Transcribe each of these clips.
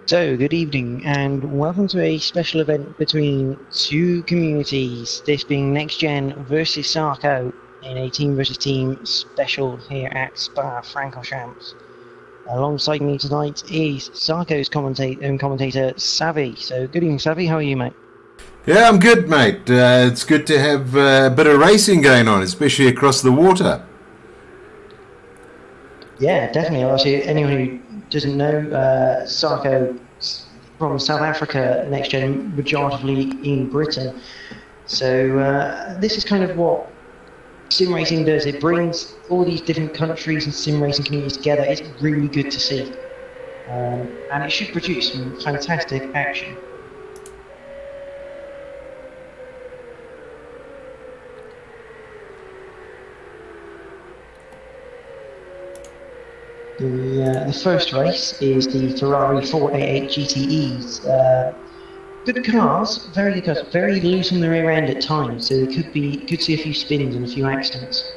So, good evening, and welcome to a special event between two communities, this being Next Gen versus Sarco, in a team versus team special here at Spa-Francorchamps. Alongside me tonight is Sarco's commentator, Savvy. So, good evening, Savvy, how are you, mate? Yeah, I'm good, mate. It's good to have a bit of racing going on, especially across the water. Yeah, definitely. Obviously, anyone who doesn't know, Sarco from South Africa, Next Gen, majoritively in Britain. So this is kind of what sim racing does. It brings all these different countries and sim racing communities together. It's really good to see. And it should produce some fantastic action. The first race is the Ferrari 488 GTEs. Good cars, very good cars, very loose on the rear end at times, so it could see a few spins and a few accidents.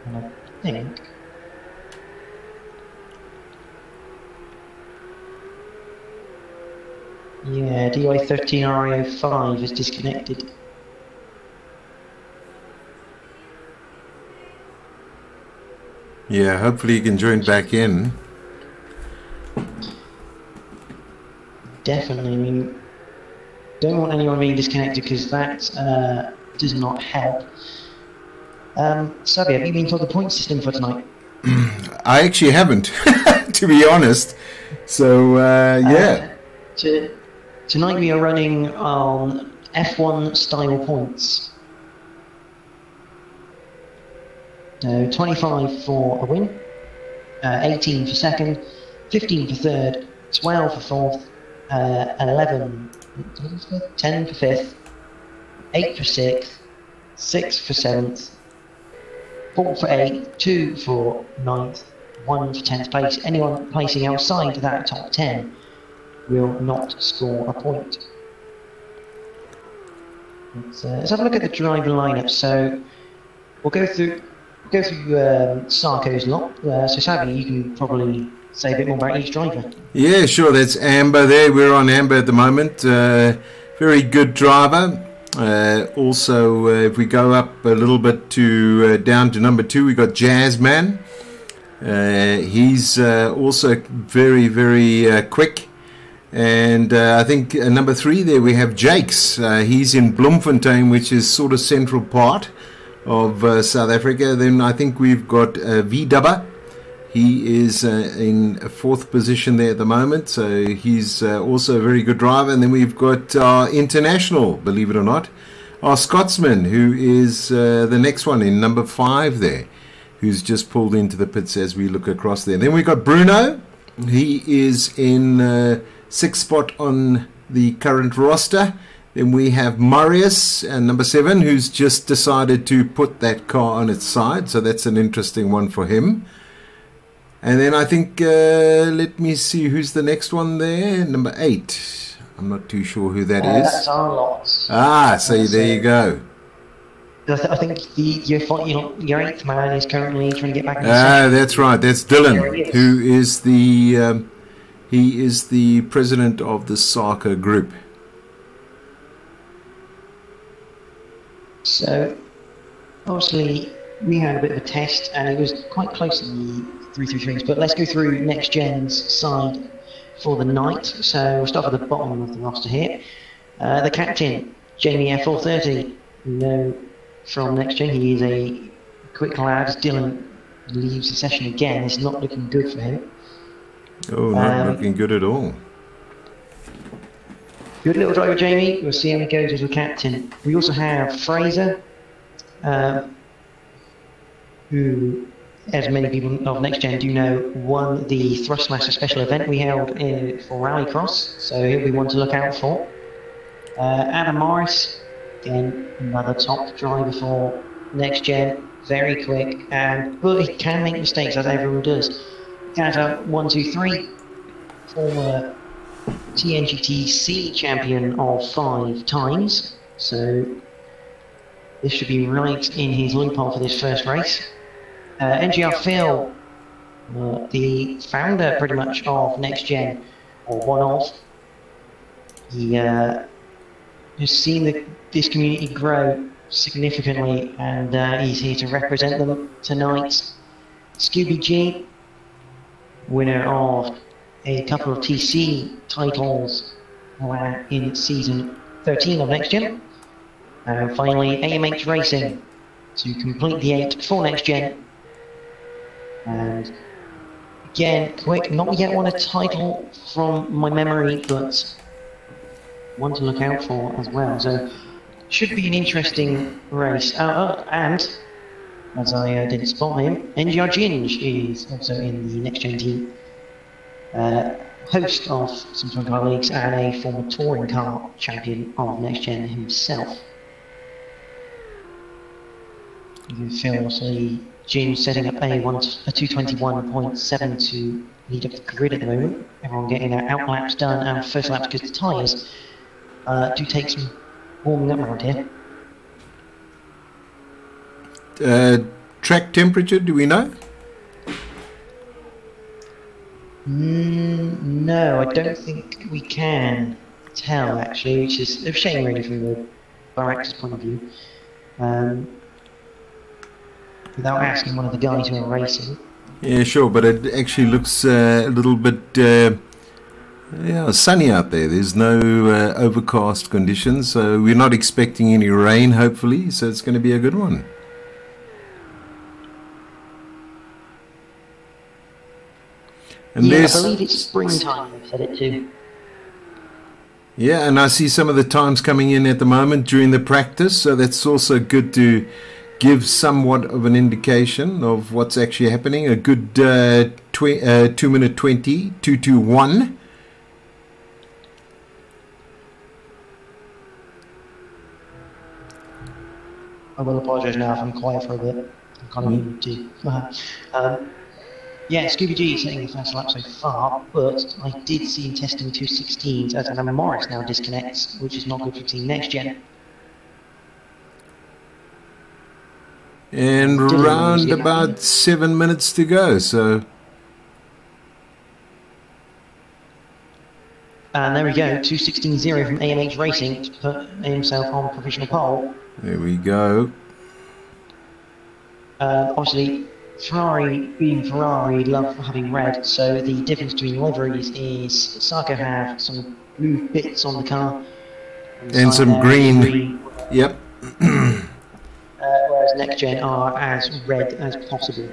And I think yeah, Dy13ri05 is disconnected. Yeah, hopefully you can join back in. Definitely, I mean, don't want anyone being disconnected because that does not help. Sabi, have you been told the point system for tonight? I actually haven't, to be honest. So, yeah. Tonight we are running on F1 style points. So 25 for a win, 18 for second, 15 for third, 12 for fourth, 11, 10 for fifth, 8 for sixth, 6 for seventh, 4 for eighth, 2 for ninth, 1 for 10th place. Anyone placing outside that top 10 will not score a point. Let's have a look at the driver lineup. So we'll go through Sarco's lot. So Savvy, you can probably say a bit more about each driver. Yeah, sure. That's Amber there. We're on Amber at the moment. Very good driver. Also, if we go up a little bit to down to number 2, we got Jazzman. He's also very, very quick. And I think number 3 there we have Jakes. He's in Bloemfontein, which is sort of central part of South Africa. Then I think we've got V-Dubber. He is in 4th position there at the moment, so he's also a very good driver. And then we've got our international, believe it or not, our Scotsman, who is the next one in number 5 there, who's just pulled into the pits as we look across there. Then we've got Bruno. He is in 6th spot on the current roster. Then we have Marius, number 7, who's just decided to put that car on its side. So that's an interesting one for him. And then I think, let me see, who's the next one there? Number 8. I'm not too sure who that is. That's our lot. Ah, so there you go. I think your 8th man is currently trying to get back in the session. That's right. That's Dylan, who is the he is the president of the Sarco group. So, obviously, we had a bit of a test, and it was quite close to the 333s, but let's go through Next Gen's side for the night. So, we'll start at the bottom of the roster here. The captain, Jamie F430, you know from Next Gen, he is a quick lad. Dylan leaves the session again. It's not looking good for him. Oh, not looking good at all. Good little driver, Jamie. We'll see how he goes as a captain. We also have Fraser, who, as many people of Next Gen do know, won the Thrustmaster special event we held for Rallycross, so he'll be one to look out for. Adam Morris, again, another top driver for Next Gen, very quick, but he can make mistakes, as everyone does. Gaza 123, former TNGT-C champion of 5 times, so this should be right in his loophole for this first race. NGR Phil, the founder pretty much of Next Gen, or one of, he has seen this community grow significantly, and he's here to represent them tonight. Scooby G, winner of a couple of TC titles in season 13 of Next Gen. And finally, AMH Racing to complete the 8 for Next Gen. And again, quick, not yet won a title from my memory, but one to look out for as well. So, should be an interesting race. And, as I didn't spot him, NGR Ginge is also in the Next Gen team. Host of some touring car leagues and a former touring car champion of Next Gen himself. You can feel obviously Jim setting up a 221.7 to lead up the grid at the moment. Everyone getting their out laps done and first laps because the tyres do take some warming up around here. Track temperature, do we know? No, I don't think we can tell actually, which is a shame really from the director's point of view. Without asking one of the guys who are racing. Yeah, sure, but it actually looks a little bit sunny out there. There's no overcast conditions, so we're not expecting any rain, hopefully, so it's going to be a good one. And yeah, I believe it's springtime, they've said it too. Yeah, and I see some of the times coming in at the moment during the practice, so that's also good to give somewhat of an indication of what's actually happening. A good 2 minute 20, 221. I will apologise now if I'm quiet for a bit. I'm kind of needing to. Yeah, Scooby G is setting the first lap so far, but I did see him testing 216s as Adam Morris now disconnects, which is not good for Team Next Gen. And around about 7 minutes to go, so. And there we go, 216.0 from AMH Racing to put himself on provisional pole. There we go. Obviously, Ferrari, being Ferrari, love having red, so the difference between liveries is Sarko have some blue bits on the car. And some green. Yep. Whereas Next Gen are as red as possible.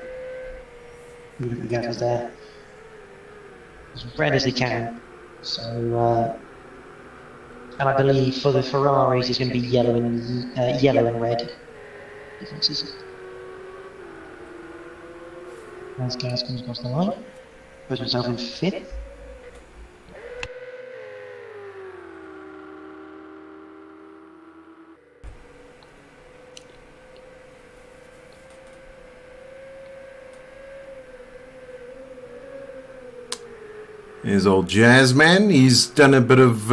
Look at the gathers there. As red as they can. So, and I believe for the Ferraris it's going to be yellow and red differences. As Gaz comes across the line, puts himself in 5th. There's old Jazzman. He's done a bit of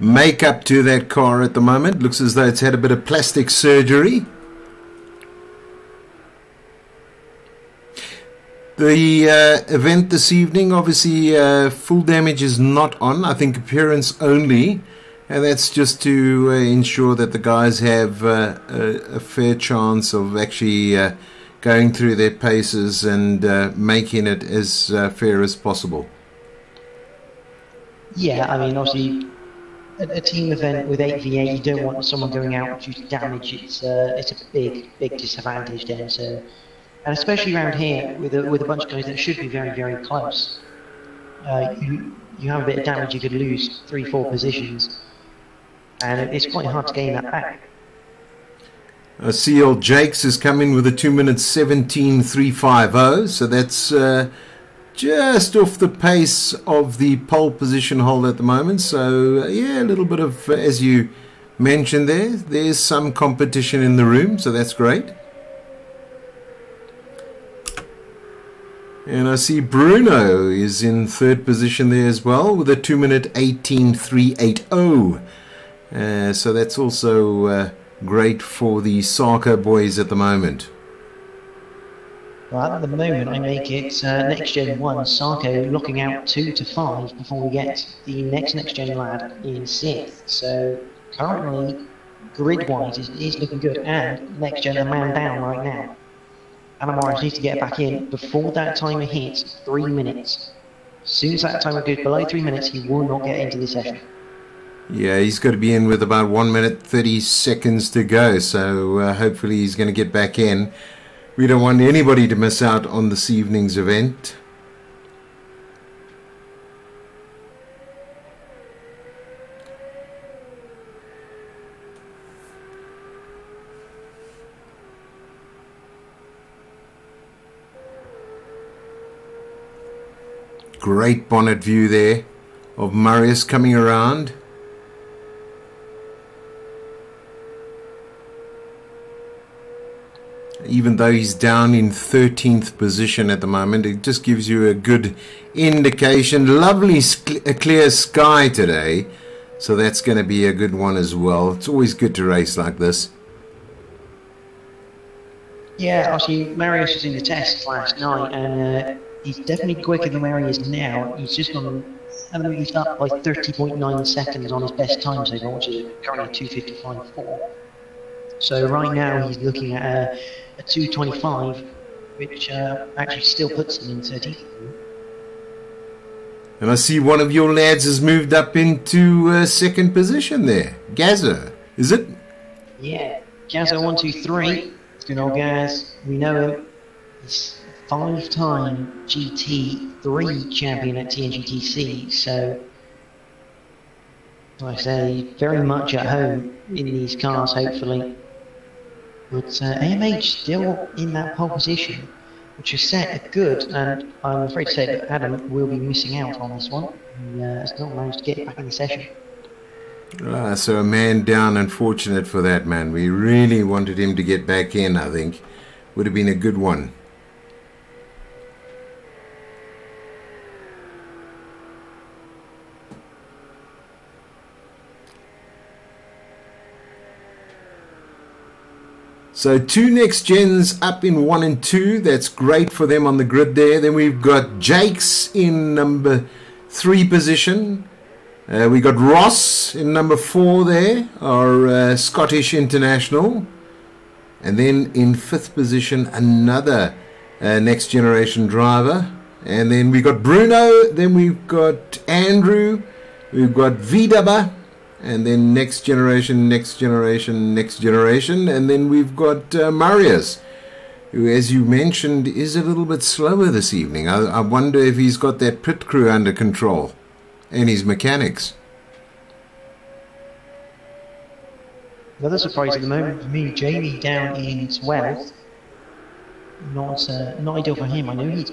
makeup to that car at the moment. Looks as though it's had a bit of plastic surgery. The event this evening, obviously full damage is not on. I think appearance only. And that's just to ensure that the guys have a fair chance of actually going through their paces and making it as fair as possible. Yeah, I mean, obviously, a team event with 8v8, you don't want someone going out due to damage. It's a big disadvantage then. So, and especially around here with a bunch of guys that should be very, very close. You have a bit of damage, you could lose 3-4 positions, and it's quite hard to gain that back. I see old Jakes has come in with a 2 minutes 17.350, so that's just off the pace of the pole position hold at the moment. So yeah, a little bit of, as you mentioned there's some competition in the room, so that's great. And I see Bruno is in 3rd position there as well with a 2 minute 18.380. So that's also great for the Sarko boys at the moment. Well, at the moment, I make it Next Gen 1, Sarko locking out 2 to 5 before we get the next Gen lad in 6th. So currently, grid-wise, is looking good, and Next Gen a man down right now. Adam Morris needs to get back in before that timer hits 3 minutes. As soon as that timer goes below 3 minutes, he will not get into the session. Yeah, he's got to be in with about 1 minute 30 seconds to go, so hopefully he's going to get back in. We don't want anybody to miss out on this evening's event. Great bonnet view there of Marius coming around. Even though he's down in 13th position at the moment, it just gives you a good indication. Lovely clear sky today, so that's going to be a good one as well. It's always good to race like this. Yeah, actually, Marius was in the test last night, and he's definitely quicker than where he is now. He's just gone, he's up by 30.9 seconds on his best time so far, which is currently 2:55.4. So right now he's looking at a 2:25, which actually still puts him in 13th. And I see one of your lads has moved up into second position there. Gaza, is it? Yeah, Gaza123. Good old Gaz. We know him. He's 5-time GT3 champion at TNGTC. So, like I say, very much at home in these cars, hopefully. But AMH still in that pole position, which is set good, and I'm afraid to say that Adam will be missing out on this one. He has not managed to get back in the session. So a man down, unfortunate for that man. We really wanted him to get back in, I think. Would have been a good one. So 2 next gens up in 1 and 2. That's great for them on the grid there. Then we've got Jakes in number 3 position. We got Ross in number 4 there, our Scottish international. And then in 5th position, another next generation driver. And then we got Bruno, then we've got Andrew, we've got Vidaba, and then next generation, and then we've got Marius, who, as you mentioned, is a little bit slower this evening. I wonder if he's got that pit crew under control and his mechanics. Another surprise at the moment for me, Jamie down in 12th. Not ideal for him. I know he's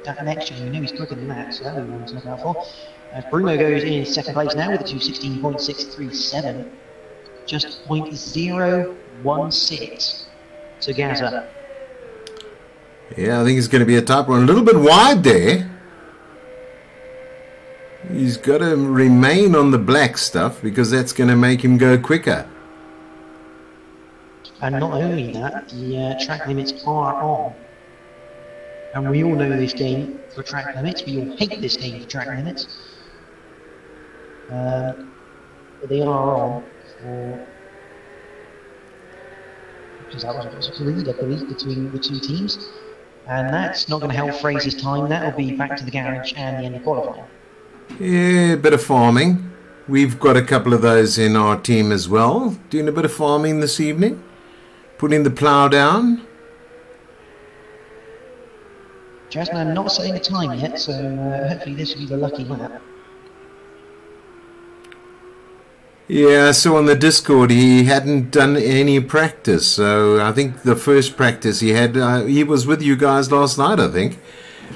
that next year. I know he's quicker than that, so that would be one to look out for. Bruno goes in 2nd place now with a 2:16.637, just 0.016 to Gaza. Yeah, I think it's going to be a tight one. A little bit wide there. He's got to remain on the black stuff because that's going to make him go quicker. And not only that, the track limits are on. And we all know this game for track limits. We all hate this game for track limits. But they are on for... Because that was agreed, I believe, between the two teams. And that's not going to help Fraser's time. That'll be back to the garage and the end of qualifying. Yeah, a bit of farming. We've got a couple of those in our team as well. Doing a bit of farming this evening. Putting the plough down. Jasmine not setting a time yet, so hopefully this will be the lucky lap. Yeah, I saw on the Discord he hadn't done any practice. So I think the first practice he had, he was with you guys last night, I think,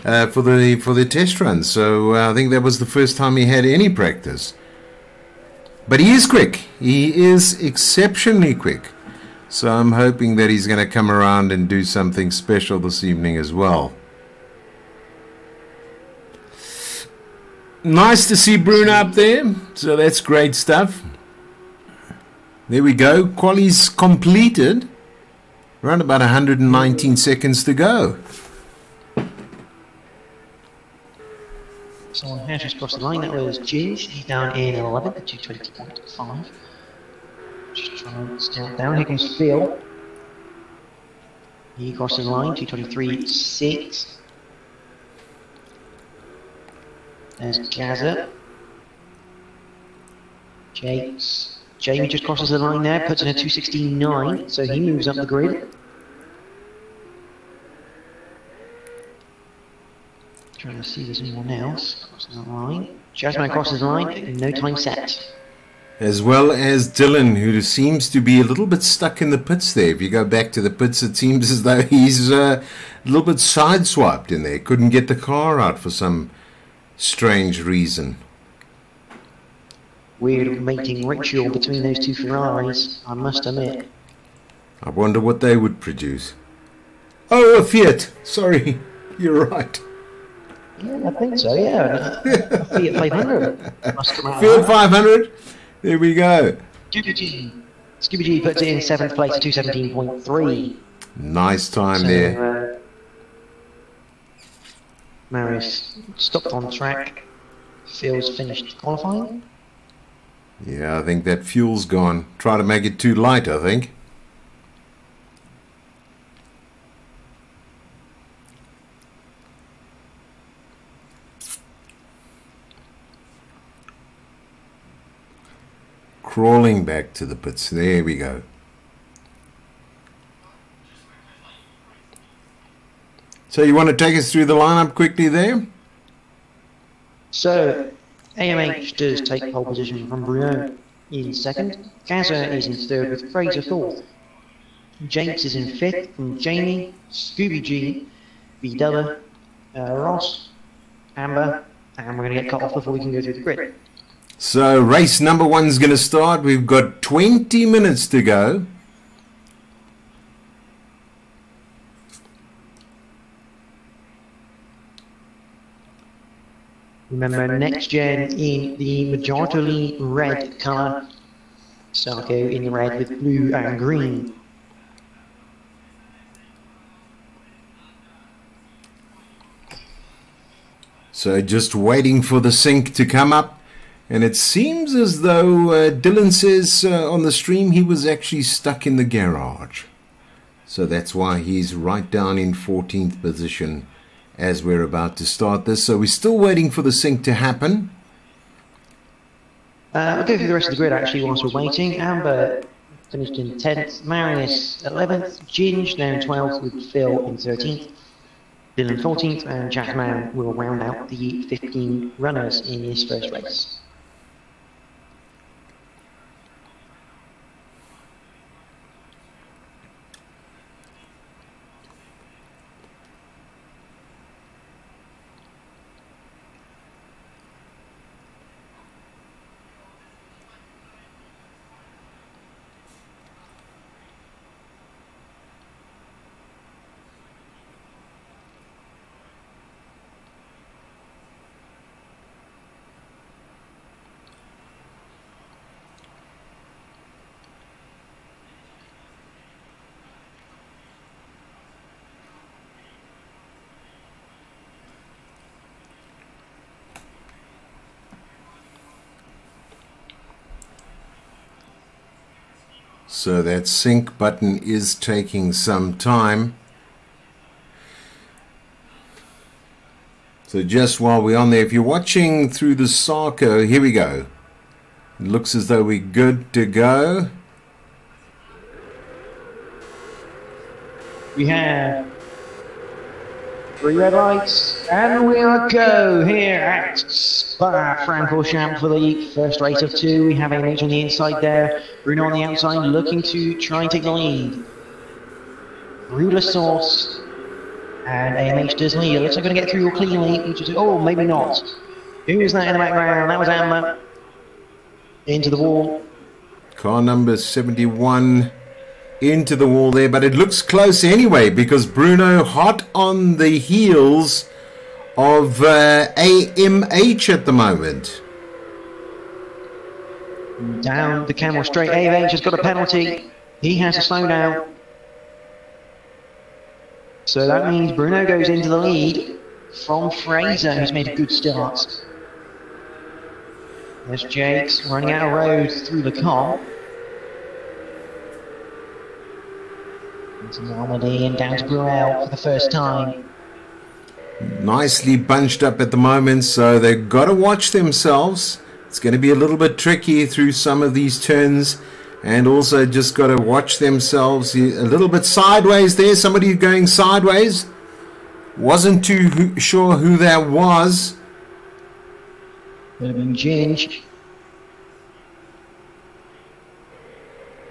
for the test run. So I think that was the first time he had any practice. But he is quick. He is exceptionally quick. So I'm hoping that he's going to come around and do something special this evening as well. Nice to see Bruno up there. So that's great stuff. There we go. Quali's completed. Around about 119 seconds to go. Someone has just crossed the line. That was Ginge. He's down in 11th at 220.5. Just trying to count down. Here comes Phil. He crosses the line, 223.6. There's Gaza. Jakes. Jamie just crosses the line there, puts in a 269, so he moves up the grid. Trying to see if there's anyone else crossing the line. Jasmine crosses the line, no time set. As well as Dylan, who seems to be a little bit stuck in the pits there. If you go back to the pits, it seems as though he's a little bit sideswiped in there. Couldn't get the car out for some strange reason. Weird mating ritual between those two Ferraris, I must admit. I wonder what they would produce. Oh, a Fiat. Sorry, you're right. Yeah, I think so, yeah. A Fiat 500. Must come out Fiat 500. There we go. Scooby G puts it in 7th place, 217.3. Nice time there. Marius stopped on track. Phil's finished qualifying. Yeah, I think that fuel's gone. Try to make it too light, I think. Crawling back to the pits. There we go. So you want to take us through the lineup quickly there? So, AMH does take pole position from Bruno in 2nd. Gaza is in 3rd with Fraser 4th. James is in 5th from Jamie, Scooby G, VW, Ross, Amber, and we're going to get cut off before we can go through the grid. So race number 1 is going to start. We've got 20 minutes to go. Remember, next gen in the majority red colour. Sarko in the red with blue and green. So just waiting for the sync to come up. And it seems as though Dylan says on the stream he was actually stuck in the garage. So that's why he's right down in 14th position as we're about to start this. So we're still waiting for the sync to happen. I'll go through the rest of the grid actually whilst we're waiting. Amber finished in 10th, Marius 11th, Ginge now 12th with Phil in 13th, Dylan 14th, and Jackman will round out the 15 runners in his first race. So that sync button is taking some time. So just while we're on there, if you're watching through the Sarko, here we go. It looks as though we're good to go. We have 3 red lights, and we are go here at Spa-Francorchamps for the first race of 2. We have AMH on the inside there, Bruno on the outside looking to try and take the lead. Ruler Source, and AMH does lead. It looks like we're going to get through cleanly, which is, oh, maybe not. Who was that in the background? That was Amber. Into the wall. Car number 71 into the wall there, but it looks close anyway because Bruno hot on the heels of AMH at the moment. Down the camera straight. AMH has got a penalty. He has to slow down. So that means Bruno goes into the lead from Fraser, who's made a good start. There's Jakes running out of road through the comp. Into Normandy and down to Bruel for the first time. Nicely bunched up at the moment, so they've got to watch themselves. It's going to be a little bit tricky through some of these turns, and also just got to watch themselves a little bit sideways there. Somebody going sideways. Wasn't too sure who that was. Could have been Ginge.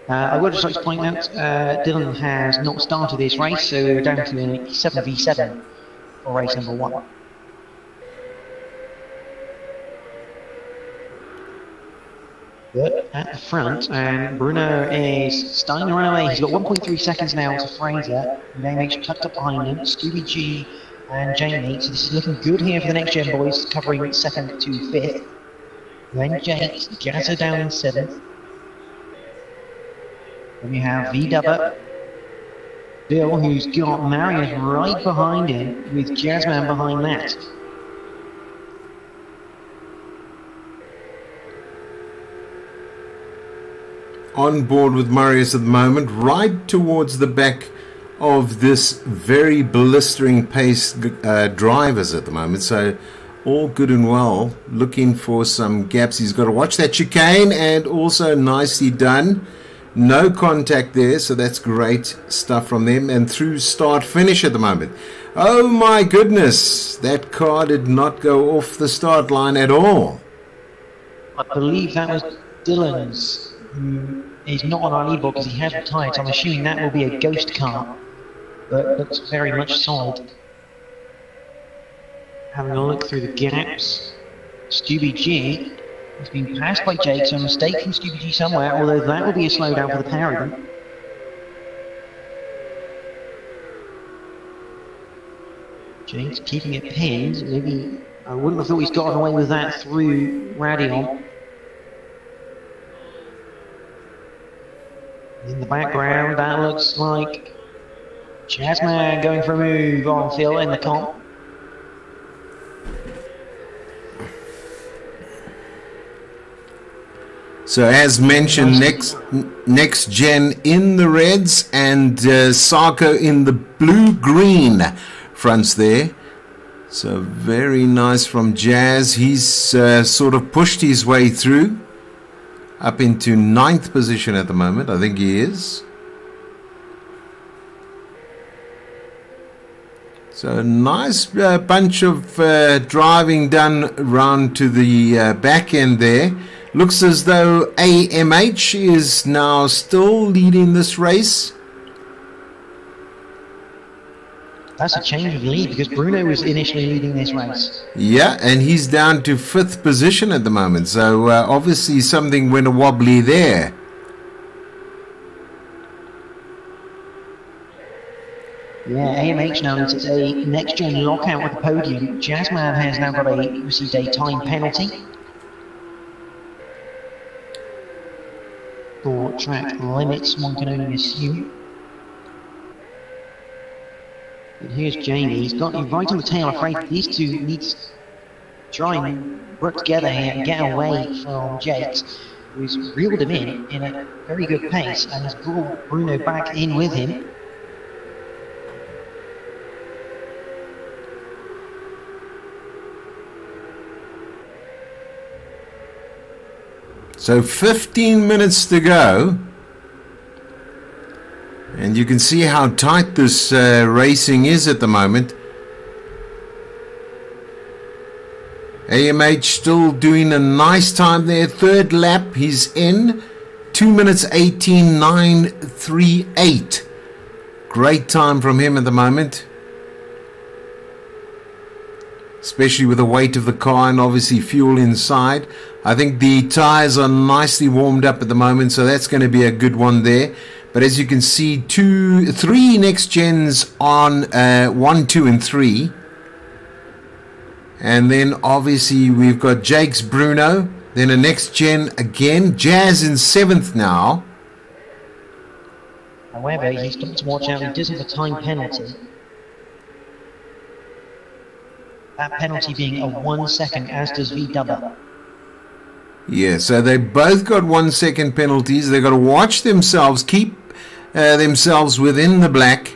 I would just like to point out Dylan has not started this race, so we're down to 7v7 for race number 1. But at the front, and Bruno is starting to run away. He's got 1.3 seconds now to Fraser. AMH tucked up behind him, Scooby G and Jamie. So this is looking good here for the next gen boys, covering 2nd to 5th. Then Jake, Jazza down in 7th. Then we have V-Dubber, Bill, who's got Marius right behind him, with Jazzman behind that. On board with Marius at the moment, right towards the back of this very blistering pace drivers at the moment. So all good and well, looking for some gaps. He's got to watch that chicane, and also nicely done. No contact there, so that's great stuff from them. And through start finish at the moment. Oh my goodness, that car did not go off the start line at all. I believe that was Dylan's, who is not on our leaderboard because he has retired, so I'm assuming that will be a ghost car, but looks very much solid. Having a look through the gaps, Scooby G has been passed by Jake, so a mistake from Scooby G somewhere, although that will be a slowdown for the Paragon. Jake's keeping it pinned. Maybe I wouldn't have thought he's gotten away with that through Radion. In the background, that looks like Jazzman going for a move on Phil in the comp. So as mentioned, next gen in the reds, and Sarko in the blue-green fronts there. So very nice from Jazz. He's sort of pushed his way through up into 9th position at the moment. I think he is. So a nice bunch of driving done round to the back end there. Looks as though AMH is now still leading this race. That's a change of lead because Bruno was initially leading this race. Yeah, and he's down to 5th position at the moment. So obviously something went a wobbly there. Yeah, AMH now needs a next-gen lockout with the podium. Jazzman has now got received a time penalty for track limits, one can only assume. And here's Jamie. He's got him right on the tail. Afraid these two need to try and work together here and get away from Jakes, who's reeled him in a very good pace and has brought Bruno back in with him. So 15 minutes to go. And you can see how tight this racing is at the moment. AMH still doing a nice time there. 3rd lap, he's in. 2 minutes 18.938. Great time from him at the moment. Especially with the weight of the car and obviously fuel inside. I think the tyres are nicely warmed up at the moment, so that's going to be a good one there. But as you can see, 3 next gens on 1, 2 and 3. And then obviously we've got Jake's Bruno. Then a next gen again. Jazz in 7th now. However, he's got to watch out. He does have a time penalty. that penalty being a 1 second, as does V-Dubber. Yeah, so they both got 1 second penalties. They've got to watch themselves, keep themselves within the black.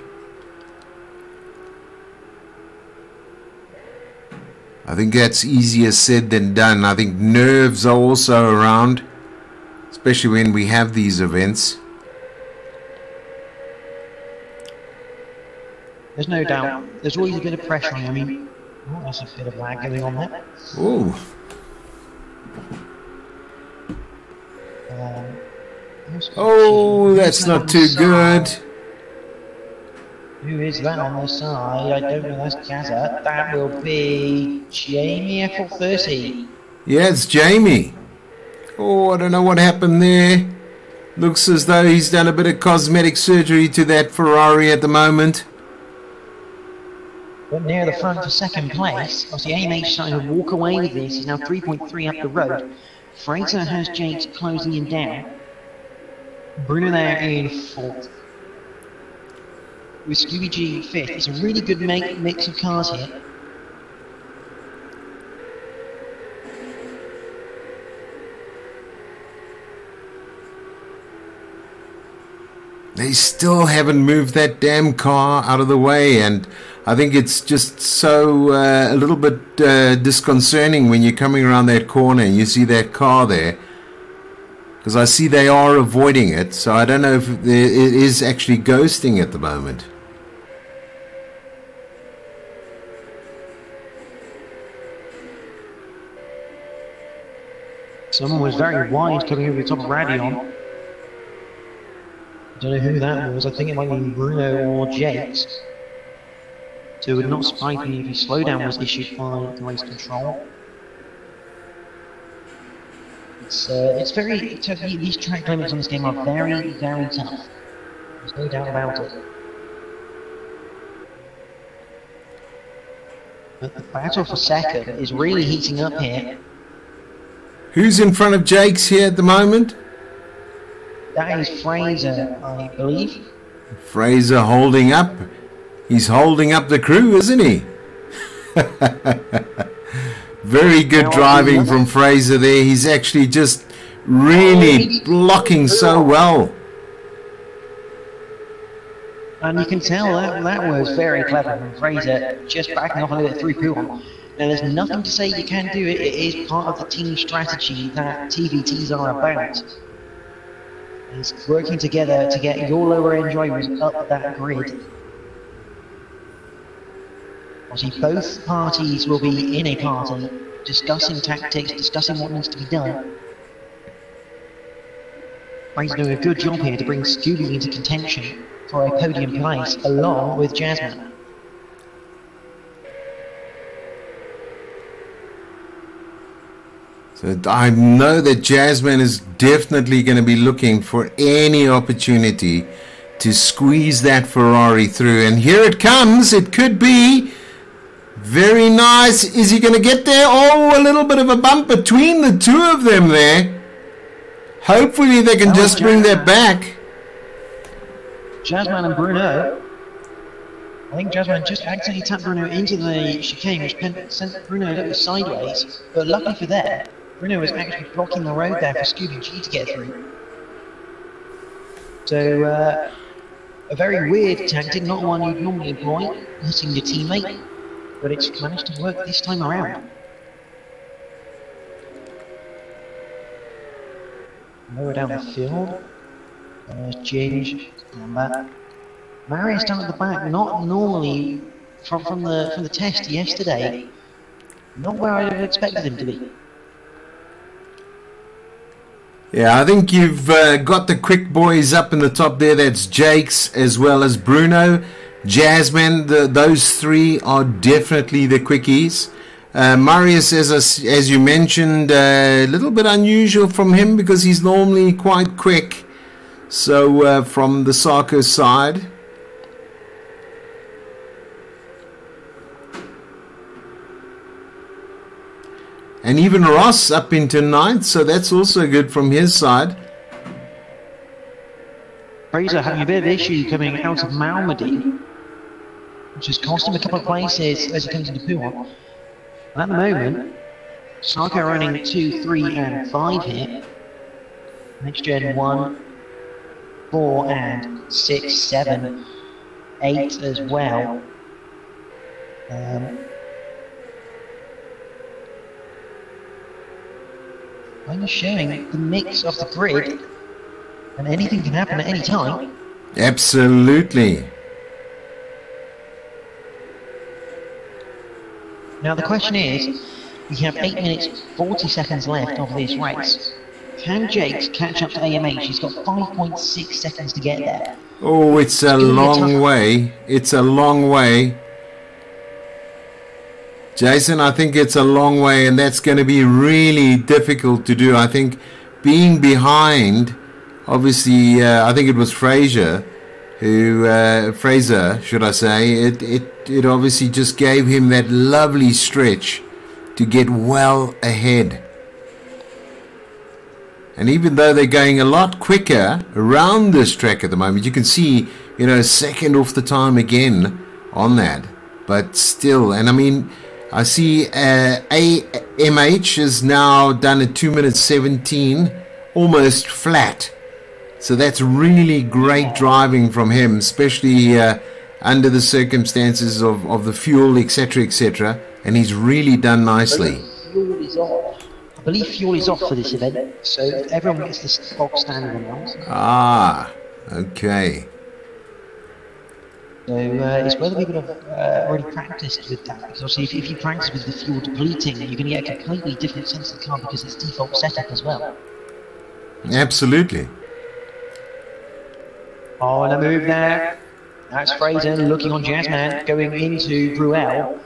I think that's easier said than done. I think nerves are also around, especially when we have these events. There's no doubt. There's always a bit of pressure on you. I mean, oh, that's a bit of lag going on there. Oh. Oh, that's not too good. Who is that on the side? I don't know. That's Jazza. That will be Jamie F30. Yeah, it's Jamie. Oh, I don't know what happened there. Looks as though he's done a bit of cosmetic surgery to that Ferrari at the moment. But near the front for second place, obviously AMH starting to walk away with this. He's now 3.3 up the road. Fraser has Jakes closing him down. Bruno there in fourth. With Scooby G fifth. It's a really good mix of cars here. They still haven't moved that damn car out of the way, and I think it's just so a little bit disconcerting when you're coming around that corner and you see that car there, because I see they are avoiding it, so I don't know if it is actually ghosting at the moment. Someone was very wide coming over the top of Radion. I don't know who that was. I think it might be Bruno or Jakes. So it would not surprise me if a slowdown was issued by the race control. It's very these track limits on this game are very, very tough. There's no doubt about it. But the battle for second is really heating up here. Who's in front of Jakes here at the moment? That is Fraser, I believe. Fraser holding up. He's holding up the crew, isn't he? Very good driving from Fraser there. He's actually just really blocking so well. And you can tell that was very clever from Fraser, just backing off a little bit through Pouhon. Now there's nothing to say you can't do it. It is part of the team strategy that TVTs are about. It's working together to get your lower end drivers up that grid. Obviously both parties will be in a party, discussing tactics, discussing what needs to be done. Fraser doing a good job here to bring Scooby into contention for a podium place along with Jasmine. So I know that Jasmine is definitely going to be looking for any opportunity to squeeze that Ferrari through. And here it comes. It could be very nice. Is he going to get there? Oh, a little bit of a bump between the two of them there. Hopefully they can just bring that back. Jasmine and Bruno. I think Jasmine just accidentally tapped Bruno into the chicane, which sent Bruno a little bit sideways. But luckily for that, Bruno was actually blocking the road there for Scooby G to get through. So, a very weird tactic, not one you'd normally employ, hitting your teammate, but it's managed to work this time around. Lower down the field, there's James on that. Marius down at the back, not normally from the test yesterday, not where I'd have expected him to be. Yeah, I think you've got the quick boys up in the top there. That's Jakes as well as Bruno. Jasmine, those three are definitely the quickies. Marius, as you mentioned, a little bit unusual from him because he's normally quite quick. So from the Sarko side. And even Ross up into ninth, so that's also good from his side. Fraser having a bit of issue coming out of Malmedy, which has cost him a couple of places as he comes into Pouhon. At the moment, Sarko running 2, 3, and 5 here. Next gen 1, 4, and 6, 7, 8 as well. Kind of showing the mix of the grid, and anything can happen at any time. Absolutely. Now the question is, we have 8 minutes 40 seconds left of this race. Can Jakes catch up to AMH? He's got 5.6 seconds to get there. Oh, it's a long way. It's a long way. Jason, I think it's a long way, and that's going to be really difficult to do. I think being behind, obviously, I think it was Fraser, should I say, it obviously just gave him that lovely stretch to get well ahead. And even though they're going a lot quicker around this track at the moment, you can see, you know, a second off the time again on that. But still, and I mean, I see AMH has now done a 2 minutes 17, almost flat. So that's really great driving from him, especially under the circumstances of the fuel, etc., etc. And he's really done nicely. I believe fuel is off for this event, so everyone gets the stock standard amount. Ah, okay. So it's whether people have already practiced with that, because obviously if you practice with the fuel depleting, you're going to get a completely different sense of the car because it's default setup as well. Absolutely. Oh, and a move there. That's Fraser looking on Jazzman, going into Bruel.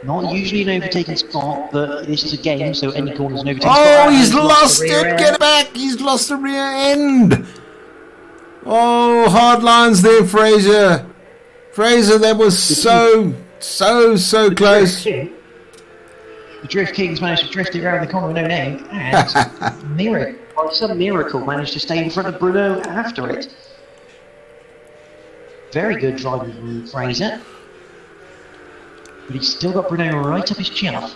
Not usually an overtaking spot, but this is a game, so any corner's an overtaking spot. Oh, he's lost it! Get it back! He's lost the rear end! Oh, hard lines there, Fraser. Fraser, that was so close. The Drift King's managed to drift it around the corner with no name, and by some miracle, managed to stay in front of Bruno after it. Very good driving from Fraser. But he's still got Bruno right up his chuff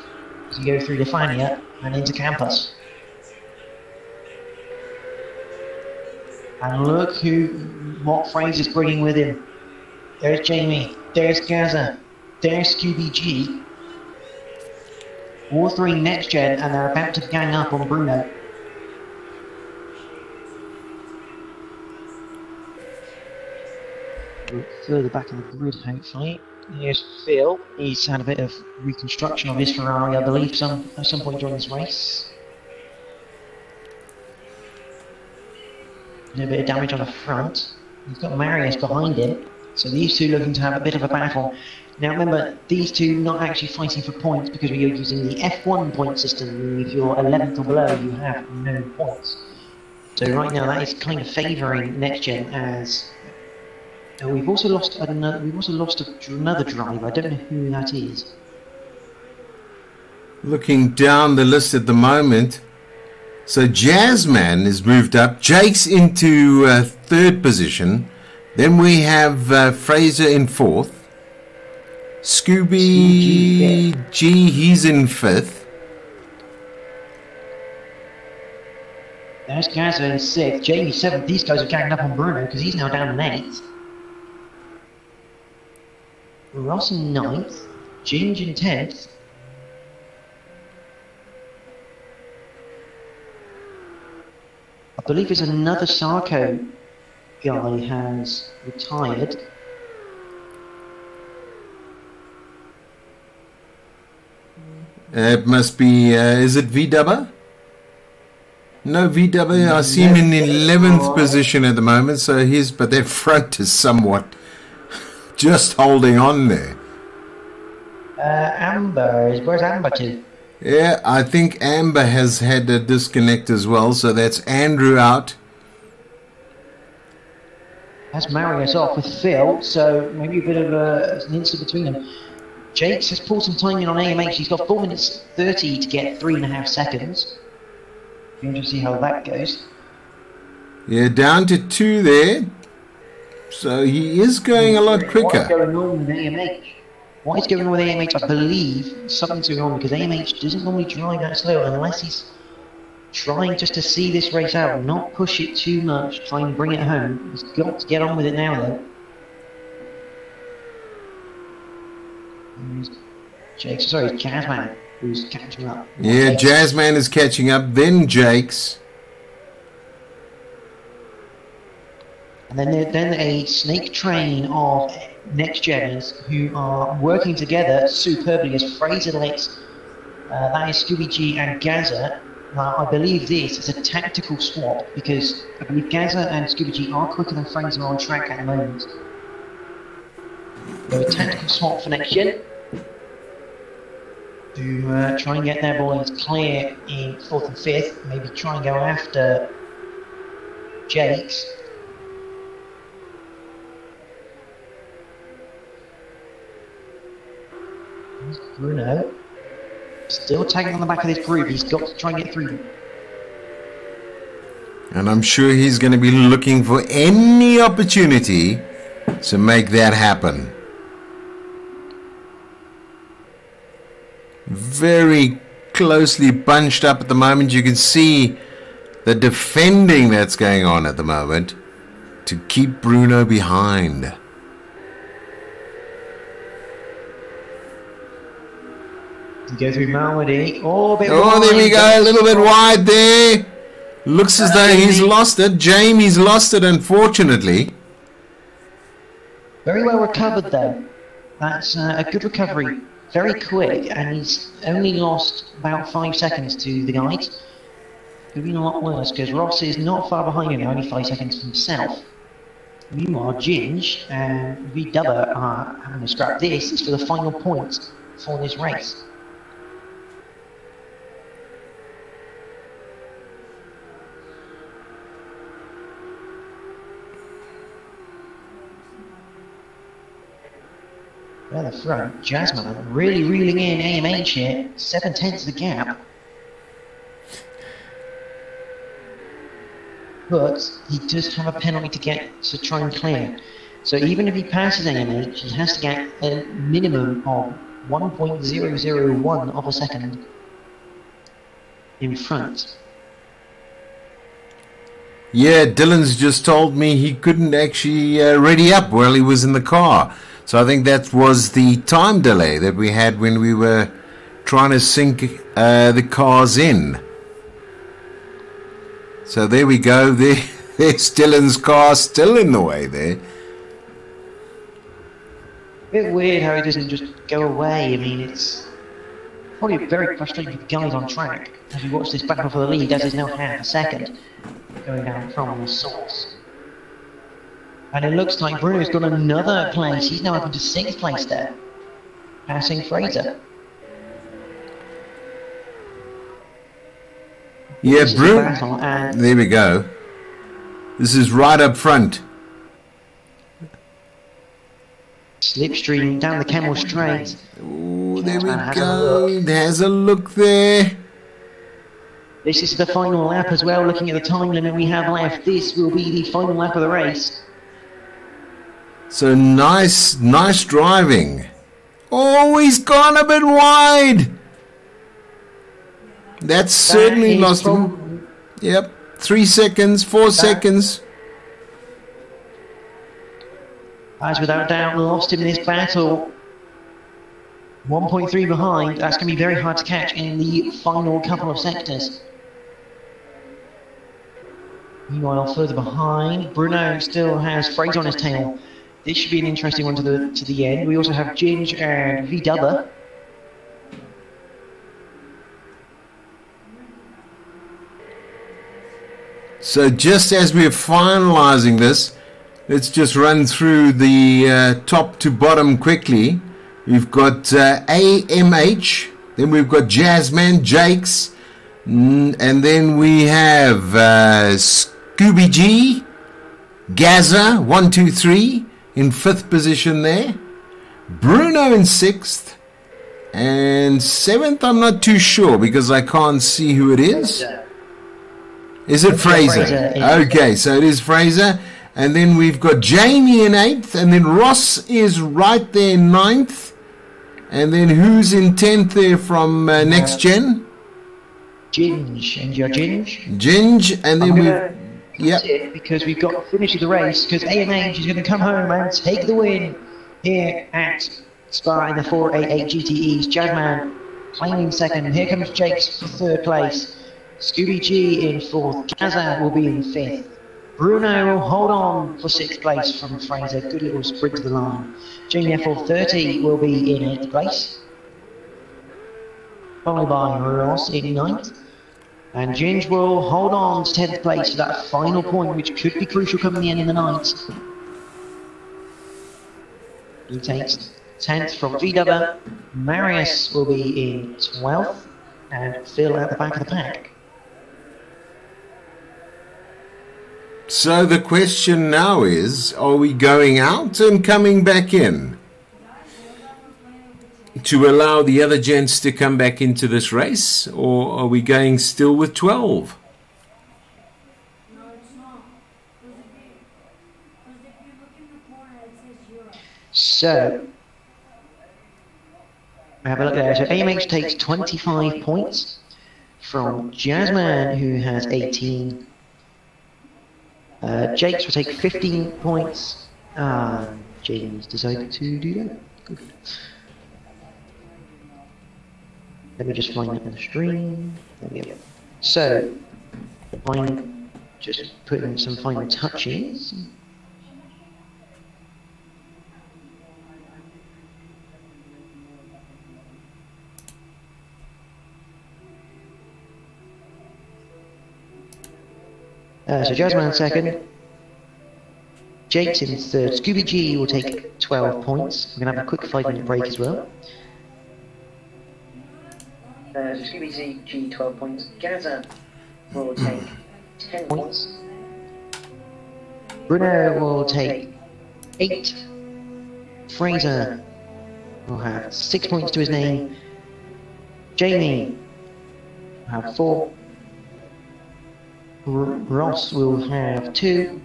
as he goes through Lefania and into Campus. And look what Fraser's bringing with him. There's Jamie, there's Gaza, there's QBG. All three next gen, and they're about to gang up on Bruno. Further back in the grid, hopefully. Here's Phil. He's had a bit of reconstruction of his Ferrari, I believe, at some point during this race. A bit of damage on the front. He's got Marius behind him, so these two looking to have a bit of a battle. Now remember, these two not actually fighting for points because we are using the F1 point system. If you're 11th or below, you have no points. So right now, that is kind of favouring next gen as. We've also lost another driver. I don't know who that is. Looking down the list at the moment, so Jazzman is moved up. Jake's into third position. Then we have Fraser in fourth. Scooby G, he's in fifth. There's Gaza in sixth. Jamie seventh. These guys are ganging up on Bruno because he's now down in eighth. Ross in 9th, Ginge in 10th. I believe there's another Sarko guy has retired. It must be, is it VW? No, VW, I see him in the 11th position at the moment, so but their front is somewhat just holding on there. Amber, where's Amber to? Yeah, I think Amber has had a disconnect as well, so that's Andrew out. That's Marius off with Phil, so maybe a bit of an incident between them. Jakes has pulled some time in on AMH, he's got 4 minutes 30 to get 3.5 seconds. Be interesting to see how that goes. Yeah, down to 2 there. So he is going a lot quicker. What's going on with AMH? What is going on with AMH? I believe something's going on because AMH doesn't normally drive that slow unless he's trying just to see this race out, not push it too much, try and bring it home. He's got to get on with it now, though. Sorry, Jazzman, who's catching up. Yeah, Jazzman is catching up, then Jakes. And then a snake train of next geners who are working together superbly as Fraser lets, that is Scooby G and Gaza. Now, I believe this is a tactical swap because I believe Gaza and Scooby G are quicker than Fraser on track at the moment. So a tactical swap for next gen to try and get their boys clear in 4th and 5th, maybe try and go after Jakes. Bruno still tagging on the back of this group. He's got to try and get through. And I'm sure he's going to be looking for any opportunity to make that happen. Very closely bunched up at the moment. You can see the defending that's going on at the moment to keep Bruno behind. Go through Malmedy. Oh, there we go. A little bit wide there. Looks as though he's lost it. Jamie's lost it, unfortunately. Very well recovered, though. That's a good recovery. Very quick, and he's only lost about 5 seconds to the guides. Could have been a lot worse, because Ross is not far behind him, only 5 seconds himself. Meanwhile, Ginge and V-Dubber are having a scrap. This is for the final point for this race. At the front, Jasmine really reeling in AMH here, 7/10 the gap. But he does have a penalty to try and clear. So even if he passes AMH, he has to get a minimum of 1.001 of a second in front. Yeah, Dylan's just told me he couldn't actually ready up while he was in the car. So I think that was the time delay that we had when we were trying to sync the cars in. So there we go. There's Dylan's car still in the way there. Bit weird how he doesn't just go away. I mean, it's probably very frustrating for the guys on track as we watch this battle for the lead, as there's now half a second going down from the source. And it looks like Bruno's got another place. He's now up into 6th place there, passing Fraser. Yeah, Bruno. There we go. This is right up front. Slipstream down the Camel Straight. Oh, there we go. There's a look there. This is the final lap as well. Looking at the time limit we have left, this will be the final lap of the race. So nice driving. Oh, he's gone a bit wide. That's certainly lost him. Yep, 3 seconds, 4 seconds. Has without doubt lost him in this battle. 1.3 behind. That's going to be very hard to catch in the final couple of sectors. Meanwhile, further behind, Bruno still has Fraser on his tail. This should be an interesting one to the end. We also have Ginge and V-Dubber. So just as we're finalizing this, let's just run through the top to bottom quickly. We've got AMH, then we've got Jazzman, Jakes, and then we have Scooby G, Gaza, 1, 2, 3 in 5th position there. Bruno in 6th, and 7th I'm not too sure because I can't see who it is. Is it Fraser? Okay, so it is Fraser. And then we've got Jamie in 8th, and then Ross is right there in 9th. And then who's in 10th there from Next Gen? Ginge, and your Ginge. Ginge, and then Yep. Because we've got to finish the race, because AMH is going to come home and take the win here at Spa in the 488 GTEs. Jazzman claiming second. Here comes Jakes for third place. Scooby G in fourth. Gaza will be in fifth. Bruno will hold on for sixth place from Fraser. Good little sprint to the line. Jamie F430 will be in eighth place, followed by Ross in ninth. And Ginge will hold on to 10th place for that final point, which could be crucial coming the end of the night. He takes 10th from VW. Marius will be in 12th, and Phil at the back of the pack. So the question now is, are we going out and coming back in to allow the other gents to come back into this race, or are we going still with 12? So, have a look there. So AMH takes 25 points from Jazzman, who has 18. Jakes will take 15 points. James decided to do that. Good. Let me just find that in the stream. There we go. So, I'm just putting some final touches. So Jazzman second. Jake's in third. Scooby G will take 12 points. We're going to have a quick 5-minute break as well. Scooby G 12 points. Gaza will take 10 points. Bruno will take 8. Fraser will have 6 points to his name. Jamie will have 4. Ross will have 2.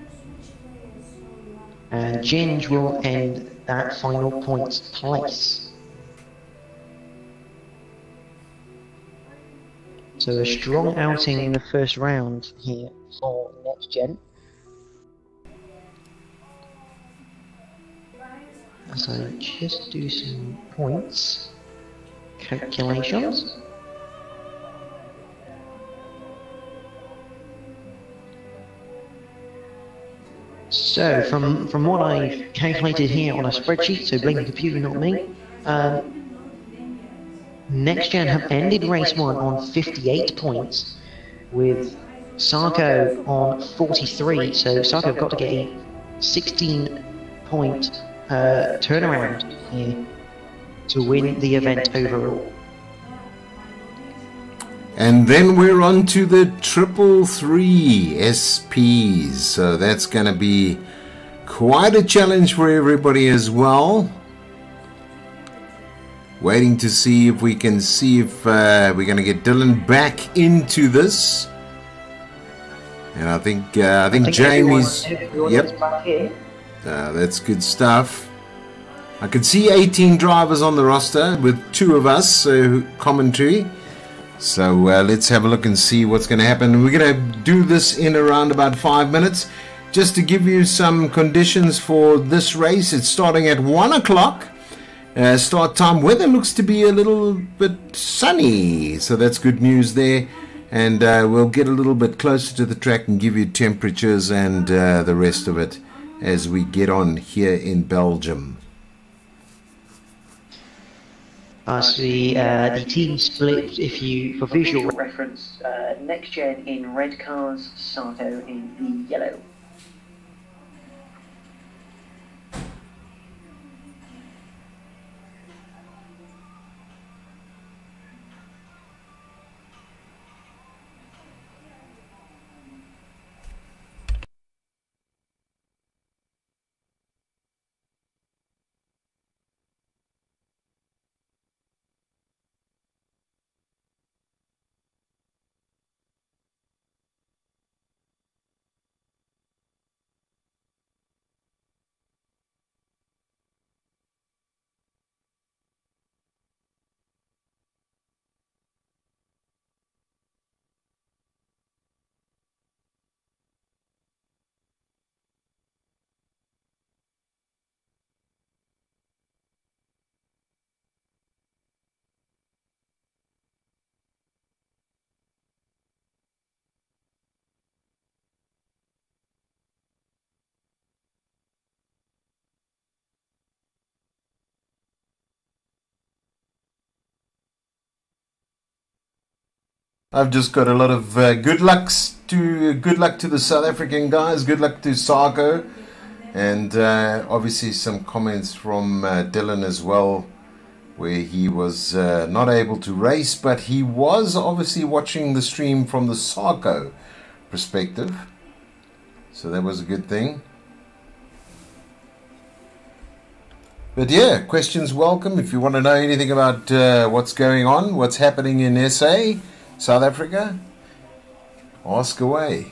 And Ginge will end that final points place. So a strong outing in the first round here for Next Gen. As I just do some points calculations. So from what I've calculated here on a spreadsheet, so blame the computer, not me. Next Gen have ended race 1 on 58 points, with Sarko on 43. So Sarko have got to get a 16-point turnaround here to win the event overall. And then we're on to the 333 SPs. So that's going to be quite a challenge for everybody as well. Waiting to see if we can see if we're going to get Dylan back into this. And I think Jamie's. Yep. That's good stuff. I can see 18 drivers on the roster with 2 of us commentary. So let's have a look and see what's going to happen. We're going to do this in around about 5 minutes. Just to give you some conditions for this race, it's starting at 1 o'clock. Start time. Weather looks to be a little bit sunny, so that's good news there. And we'll get a little bit closer to the track and give you temperatures and the rest of it as we get on here in Belgium. The team split, if you, for visual reference, Next Gen in red cars, Sato in the yellow. I've just got a lot of good luck to the South African guys. Good luck to Sarko, and obviously some comments from Dylan as well, where he was not able to race, but he was obviously watching the stream from the Sarko perspective, so that was a good thing. But yeah, questions welcome. If you want to know anything about what's going on, what's happening in SA, South Africa, ask away.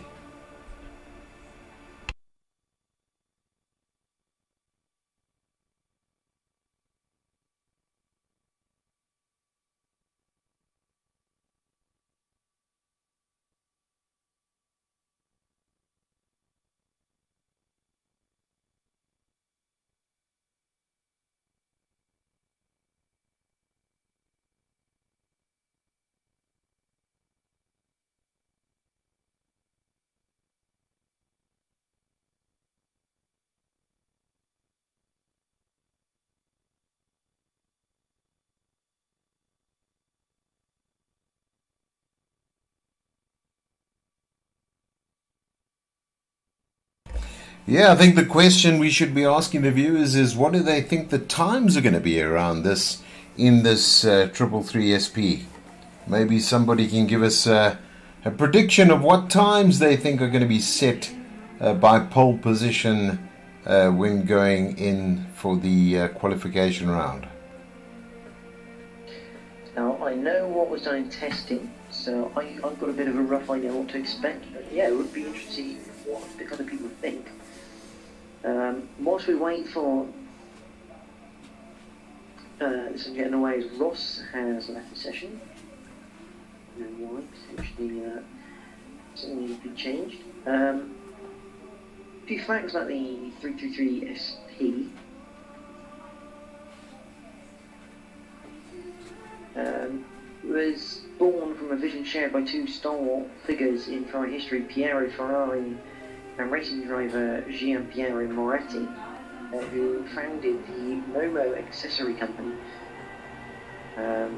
Yeah, I think the question we should be asking the viewers is, what do they think the times are going to be around this in this 333 SP? Maybe somebody can give us a prediction of what times they think are going to be set by pole position when going in for the qualification round. Now, I know what was done in testing, so I've got a bit of a rough idea what to expect. But yeah, it would be interesting to see what the other people think. Whilst we wait for this is getting away, as Ross has left the session. No why, potentially something needs to be changed. A few facts about the 333 SP. Was born from a vision shared by two stalwart figures in Ferrari history, Piero Ferrari and racing driver Gianpiero Moretti, who founded the Momo accessory company. So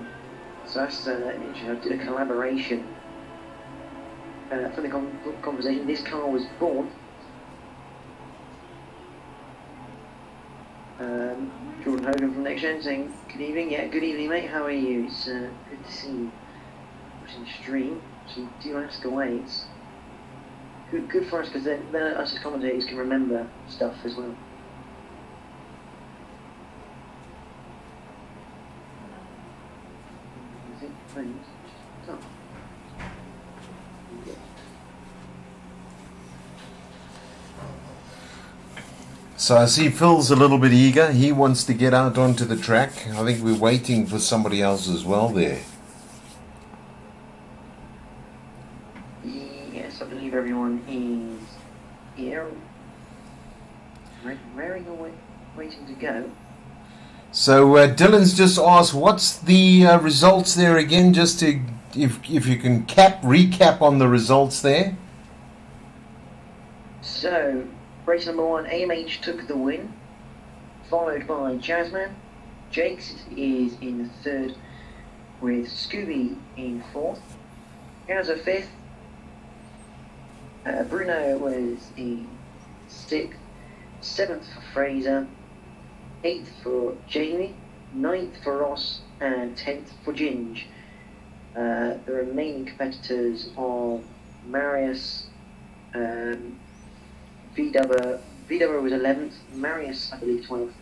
that's a collaboration. From the conversation, this car was born. Jordan Hogan from Next Gen saying, good evening. Yeah, good evening, mate. How are you? It's good to see you watching the stream. So do ask away. It's good for us, because then us as commentators can remember stuff as well. So I see Phil's a little bit eager. He wants to get out onto the track. I think we're waiting for somebody else as well there. Yes, I believe everyone is here, raring away, waiting to go. So Dylan's just asked, what's the results there again? Just to, if you can recap on the results there. So, race number 1, AMH took the win, followed by Jazzman. Jakes is in the third, with Scooby in fourth. Gaza fifth. Bruno was in sixth. Seventh for Fraser. 8th for Jamie. 9th for Ross. And 10th for Ginge. The remaining competitors are Marius, VW was 11th, Marius, I believe, 12th,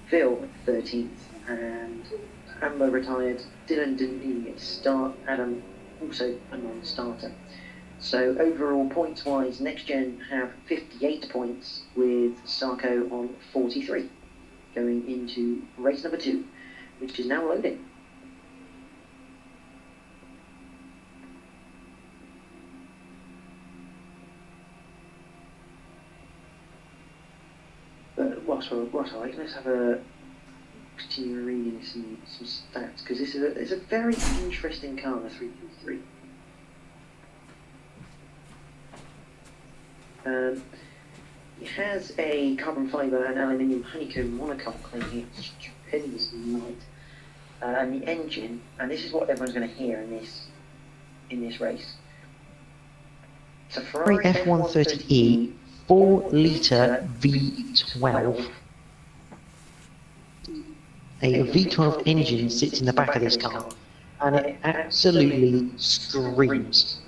Phil, 13th, and Amber retired. Dylan didn't even get to start, Adam also a non-starter. So overall, points-wise, Next Gen have 58 points, with Sarko on 43, going into race number 2, which is now loading. But whilst we're away, let's have a continue reading some stats, because this is it's a very interesting car, the 333. It has a carbon fibre and aluminium honeycomb monocoque, making it stupendously light. And the engine, and this is what everyone's going to hear in this in this race. It's a Ferrari F130E 4-litre V12. A V12 engine sits in the back of this car, and it absolutely screams.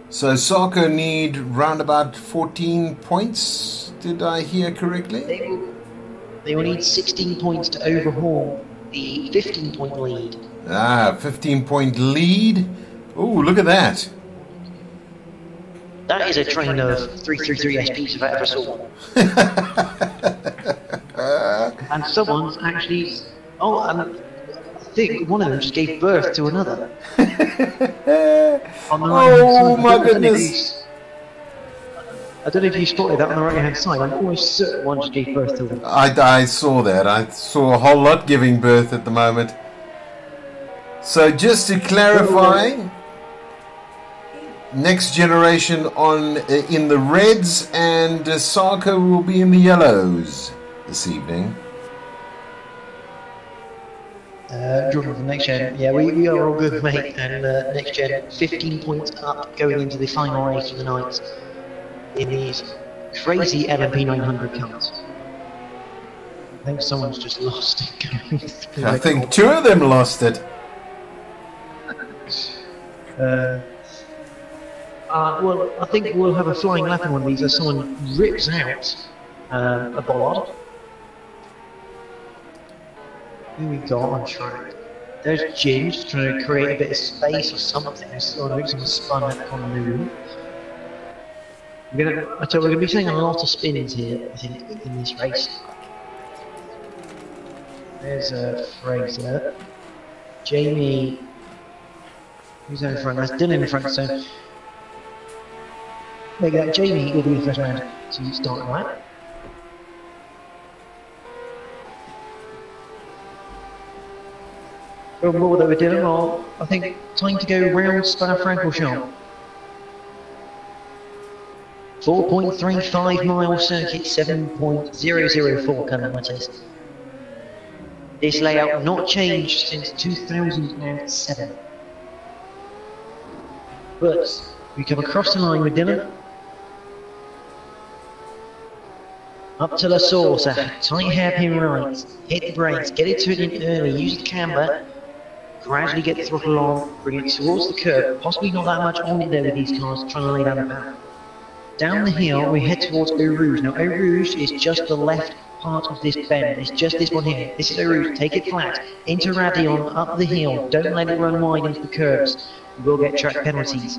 So Sarko need round about 14 points, did I hear correctly? They will need 16 points to overhaul the 15-point lead. 15-point lead. Oh, look at that. That is a train of 333 SPs if I ever saw one. And someone's actually... Oh, I think one of them just gave birth to another. Oh my goodness. I don't know if you spotted that on the right hand side. I'm almost certain one just gave birth to them. I saw that. I saw a whole lot giving birth at the moment. So just to clarify, next generation on in the reds, and Sarko will be in the yellows this evening. Jordan from next gen, yeah, we are all good, mate. And next gen, 15 points up going into the final race of the night in these crazy LMP 900 cars. I think someone's just lost it going through. I think two of them lost it. Well, I think we'll have a flying lap in one of these as someone rips out a bollard. Who we got on track? There's Jim just trying to create a bit of space or something. I saw someone spun on the moon. We're going to be seeing a lot of spins here, I think, in this race. There's Fraser. Jamie. Who's out in front? That's Dylan in front, so. There you go, Jamie will be the first round to start the lap. What they were doing, well, I think time to go round Spa-Francorchamps. 4.35 mile circuit, 7.004 kilometres. This layout not changed since 2007. But we come across the line with Dylan. Up to La Source, a tight hairpin right, hit the brakes, get it to it in early, use the camber, gradually get the throttle on, bring it towards the curb, possibly not that much on it there with these cars, trying to lay down the path. Down the hill, we head towards Eau Rouge. Now, Eau Rouge is just the left part of this bend. It's just this one here. This is Eau Rouge. Take it flat. Into Radion, up the hill. Don't let it run wide into the curves. You will get track penalties.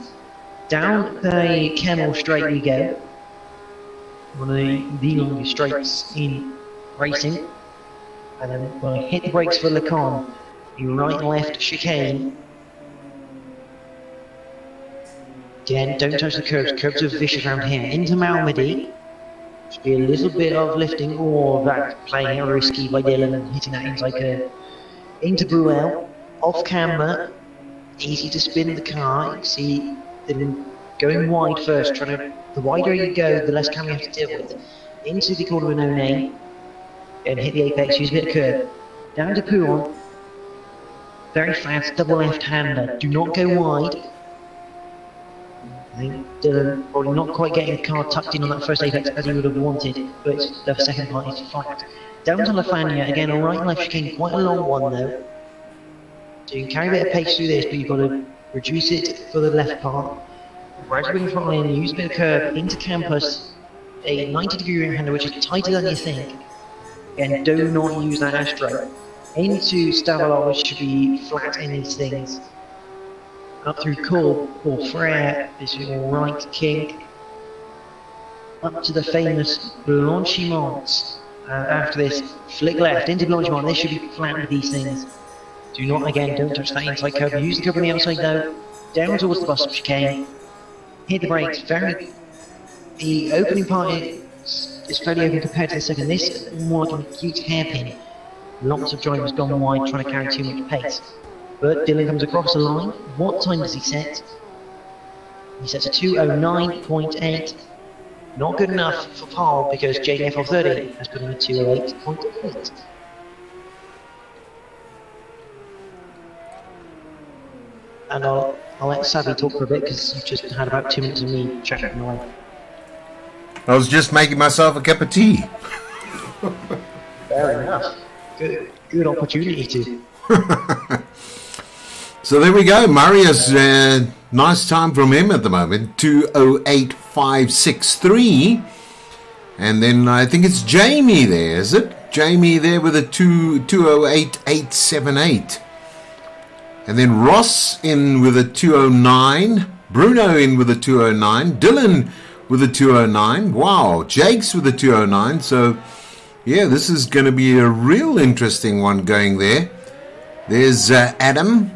Down the Camel Straight we go. One of the longest straights in racing. And then when I hit the brakes for Lacan, the right-left chicane. Again, don't touch the curbs. Curbs are vicious around here. Into Malmedy. Should be a little bit of lifting, or that playing it risky by Dylan and hitting that inside curve. Into Bruel. Off camber. Easy to spin the car. You see Dylan going wide first. The wider you go, the less camber you have to deal with. Into the corner with no name. And hit the apex. Use a bit of curve. Down to Pouron. Very fast, double left-hander. Do not go wide. I think Dylan probably not quite getting the car tucked in on that first apex as he would have wanted, but the second part is flat. Down to Lafania, again a right and left chicane, quite a long one though. So you can carry a bit of pace through this, but you've got to reduce it for the left part. Gradually bring the throttle in, use a bit of curve, into Campus, a 90-degree rear hander which is tighter than you think. Again, do not use that Astro. Into Stavelot, which should be flat in these things. Up through Cour or Frere, this is all right kink. Up to the famous Blanchimont. After this, flick left into Blanchimont. This should be flat with these things. Do not, again, don't touch that inside curve. Use the curve on the outside though. Down towards the bus chicane. Hit the brakes. The opening part is fairly open compared to the second. This is more like a cute hairpin. Lots of drivers gone wide trying to carry too much pace. But Dylan comes across the line. What time does he set? He sets a 2:09.8. Not good enough for Paul because JDF30 has put in a 208.8. And I'll let Savvy talk for a bit because you've just had about 2 minutes of me chatting away. I was just making myself a cup of tea. Fair enough. Good opportunity to. So there we go. Marius, nice time from him at the moment. 208.563. And then I think it's Jamie there, is it? Jamie there with a 208.878. And then Ross in with a 209. Bruno in with a 209. Dylan with a 209. Wow. Jake's with a 209. So, yeah, this is going to be a real interesting one going there. There's Adam.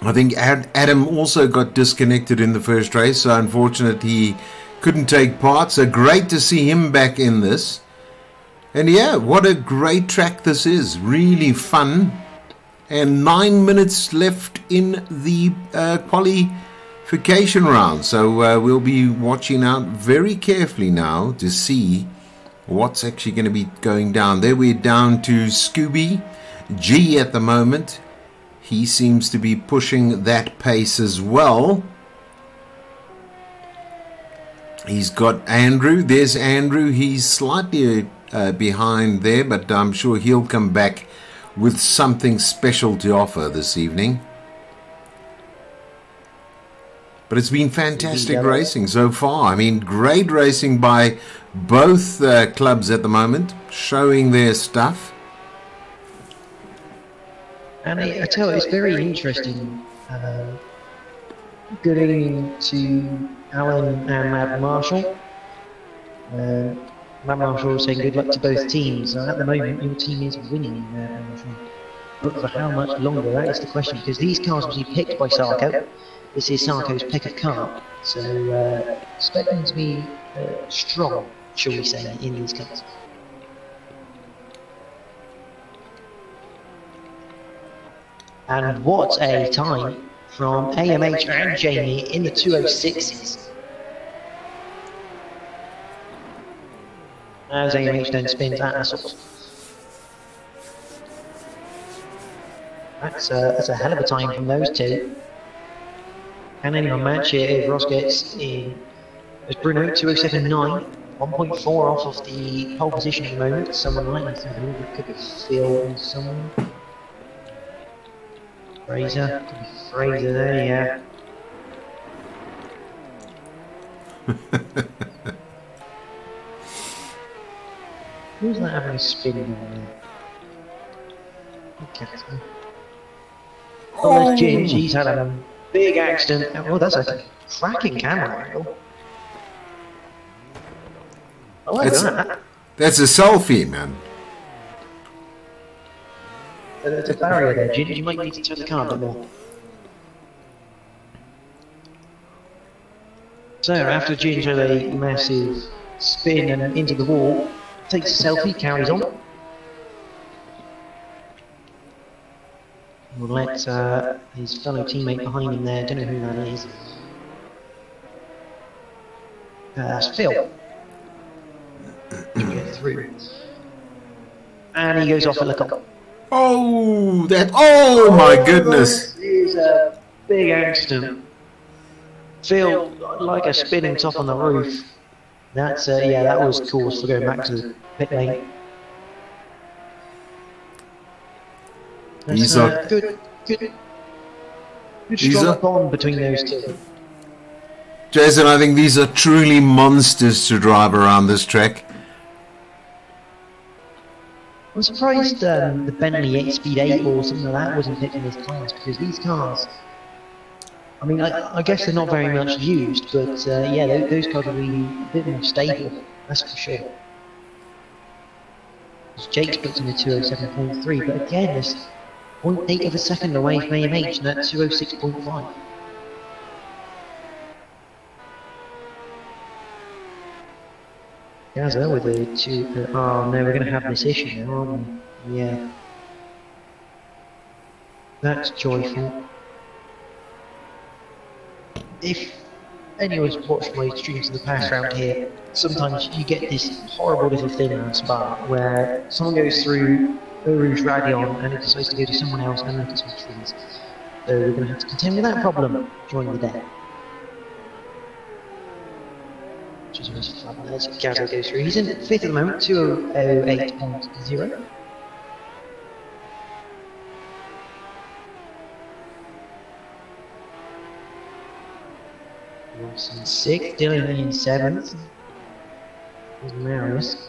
I think Adam also got disconnected in the first race, so unfortunately he couldn't take part. So great to see him back in this. And yeah, what a great track this is. Really fun. And 9 minutes left in the qualification round. So we'll be watching out very carefully now to see what's actually going to be going down. There we're down to Scooby G at the moment. He seems to be pushing that pace as well. He's got Andrew. There's Andrew. He's slightly behind there, but I'm sure he'll come back with something special to offer this evening. But it's been fantastic racing so far. I mean, great racing by both clubs at the moment, showing their stuff. And I tell you, it's very interesting. Good evening to Alan and Mad Marshall. Mad Marshall saying good luck to both teams. At the moment, your team is winning, Mad Marshall. But for how much longer, that is the question, because these cars will be picked by Sarko. This is Sarko's pick of car, so expect them to be strong, shall we say, in these cars. And what a time from AMH and Jamie in the 206s. As AMH then spins at Assault. That's a hell of a time from those two. And then on match here, if Ross gets in, as Bruno 207.9, 1.4 off of the pole position at the moment. Someone like that could be Phil and someone. Fraser, could be Fraser there, yeah. Who's that having a spin on there? Okay. Oh, there's Ginge, he's had a big accident. Oh, that's a cracking camera angle. I like that. That's a selfie, man. There's a barrier there, Ginge. You might need to turn the car a bit more. So, after Ginge had a massive spin and into the wall, takes a selfie, carries on. We'll let his fellow teammate behind him there, don't know who that is. That's Phil. Get through. And he goes off a look. Oh, oh my goodness. This is a big accident. Phil, like a spinning top on the roof. That's, yeah, that was cause for going back to the pit lane. That's good strong bond between those two. Jason, I think these are truly monsters to drive around this track. I'm surprised the Bentley 8-Speed 8 or something like that wasn't picked in this class, because these cars, I mean, I guess they're not very much used, but yeah, those cars will be a bit more stable, that's for sure. Jake's booked in the 207.3, but again, there's 0.8 of a second away from AMH, and that's 206.5. Gaza with a two. Oh no, we're going to have this issue now, aren't we? Yeah. That's joyful. If anyone's watched my streams in the past around here, sometimes you get this horrible little thing on Spa where someone goes through Uru's Radion and it decides to go to someone else and look at some trees. So we're going to have to contend with that problem during the day. Which is always fun as Gazo goes through. He's in 5th at the moment, 208.0. Wilson 6th, Dylan in 7th. There's Marius.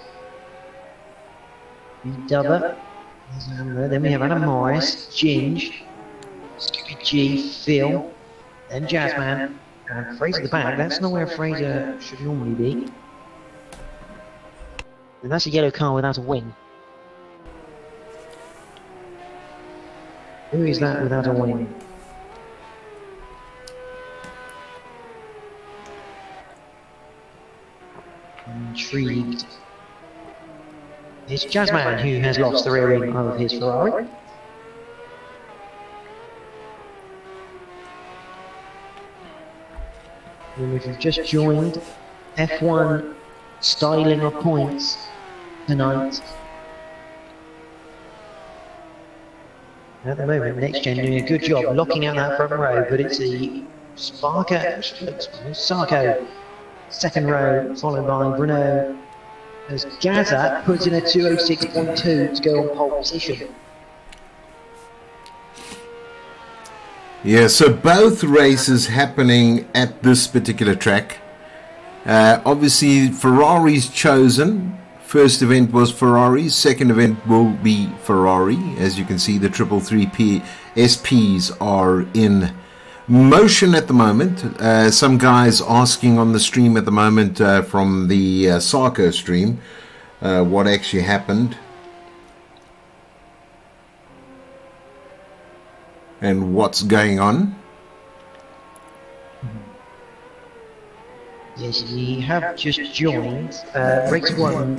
Dubber. There's Amber. Then we have Adam Morris, Ginge, Scooby G, Phil, then Jazzman, and Fraser at the back. That's not where Fraser should normally be. And that's a yellow car without a wing. Who is that without a wing? Intrigued. It's Jazzman who has lost the rear wing of his Ferrari. And if you've just joined, F1 styling of points tonight. At the moment, Next Gen doing a good job locking out that front row, but it's a Sarko, second row, followed by Bruno, as Gaza puts in a 206.2 to go on pole position. Yeah, so both races happening at this particular track. Obviously, Ferrari's chosen. First event was Ferrari. Second event will be Ferrari. As you can see, the 333 SPs are in motion at the moment. Some guys asking on the stream at the moment from the Sarko stream what actually happened and what's going on. Yes, we have just joined. Race 1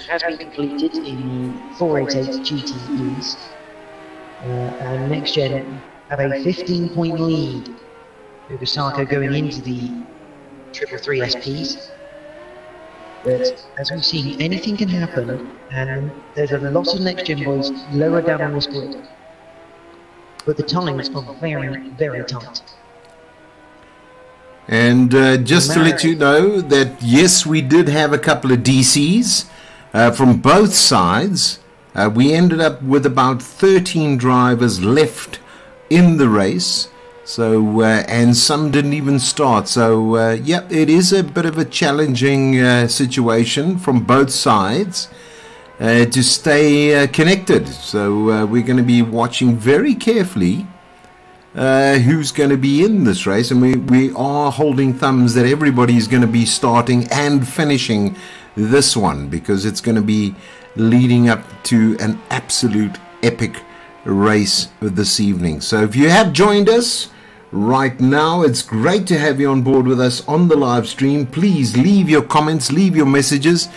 has been completed in the 488 GTEs, and Next Gen have a 15-point lead over Sarko going into the 333 SPs. But as we've seen, anything can happen, and there's a lot of Next Gen boys lower down on this grid. But the times are very, very tight. And just to let you know that, yes, we did have a couple of DCs from both sides. We ended up with about 13 drivers left in the race. So, and some didn't even start. So, yeah, it is a bit of a challenging situation from both sides to stay connected. So, we're going to be watching very carefully who's going to be in this race, and we are holding thumbs that everybody is going to be starting and finishing this one, because it's going to be leading up to an absolute epic race this evening. So if you have joined us right now, it's great to have you on board with us on the live stream. Please leave your comments, leave your messages.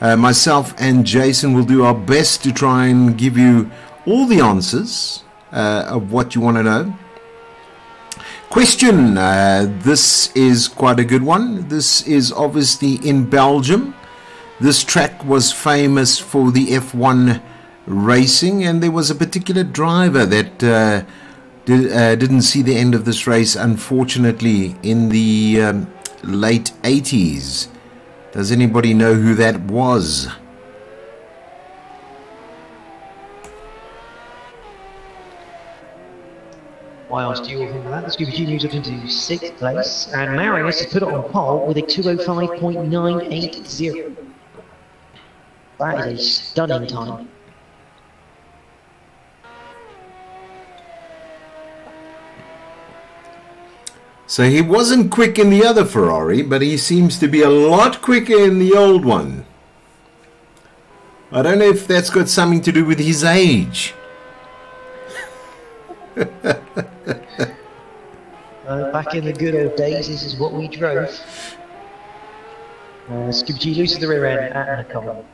Myself and Jason will do our best to try and give you all the answers of what you want to know. Question, this is quite a good one. This is obviously in Belgium. This track was famous for the F1 racing, and there was a particular driver that didn't see the end of this race, unfortunately, in the late 80s. Does anybody know who that was? Whilst you all remember that, the Scooby G moves up into 6th place, and Marius has put it on pole with a 205.980. That is a stunning time. So he wasn't quick in the other Ferrari, but he seems to be a lot quicker in the old one. I don't know if that's got something to do with his age. Back in the good old days, this is what we drove. Scooby G loses the rear end at Nicole.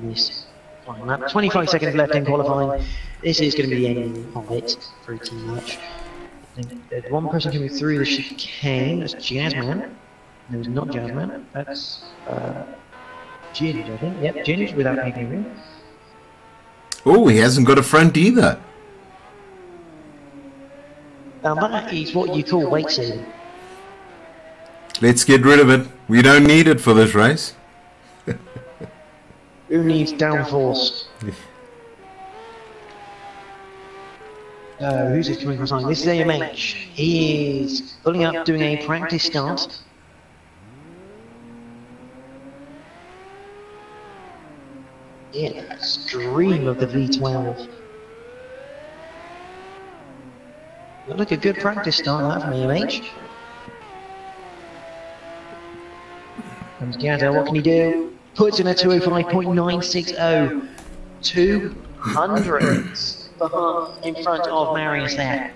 This final lap. 25 seconds left in qualifying. This is going to be the end of it, pretty much. think there's one person coming through the chicane. That's Jazzman. No, it's not Jazzman. That's Ginge, I think. Yep, Ginge without making room. Oh, he hasn't got a front either. Now that is what you call weight saving. Let's get rid of it. We don't need it for this race. Who needs downforce? Who's this coming across line? This is AMH. He is pulling up, doing a practice start. Yeah, that scream of the V12. Looked like a good practice start that from AMH. Comes Gazza, what can he do? Puts in a 205.960. 200 in front of Marius there.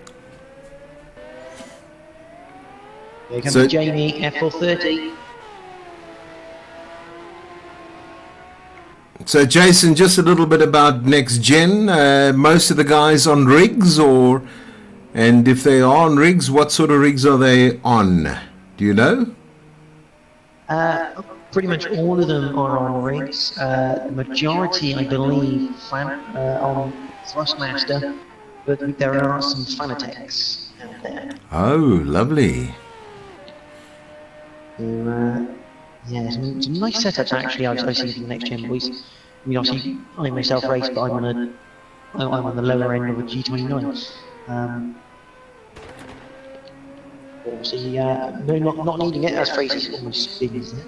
Here comes Jamie, F430. So Jason, just a little bit about next gen. Most of the guys on rigs, and if they are on rigs, what sort of rigs are they on? Do you know? Pretty much all of them are on rigs. The majority, I believe, on Thrustmaster, but there are some Fanatecs out there. Oh, lovely. So, yeah, some nice setups actually I've seen from the next gen boys. I mean, obviously, I myself race, but I'm on the lower end of a G29. Obviously, no, not needing it, as Fraser's almost big, isn't it?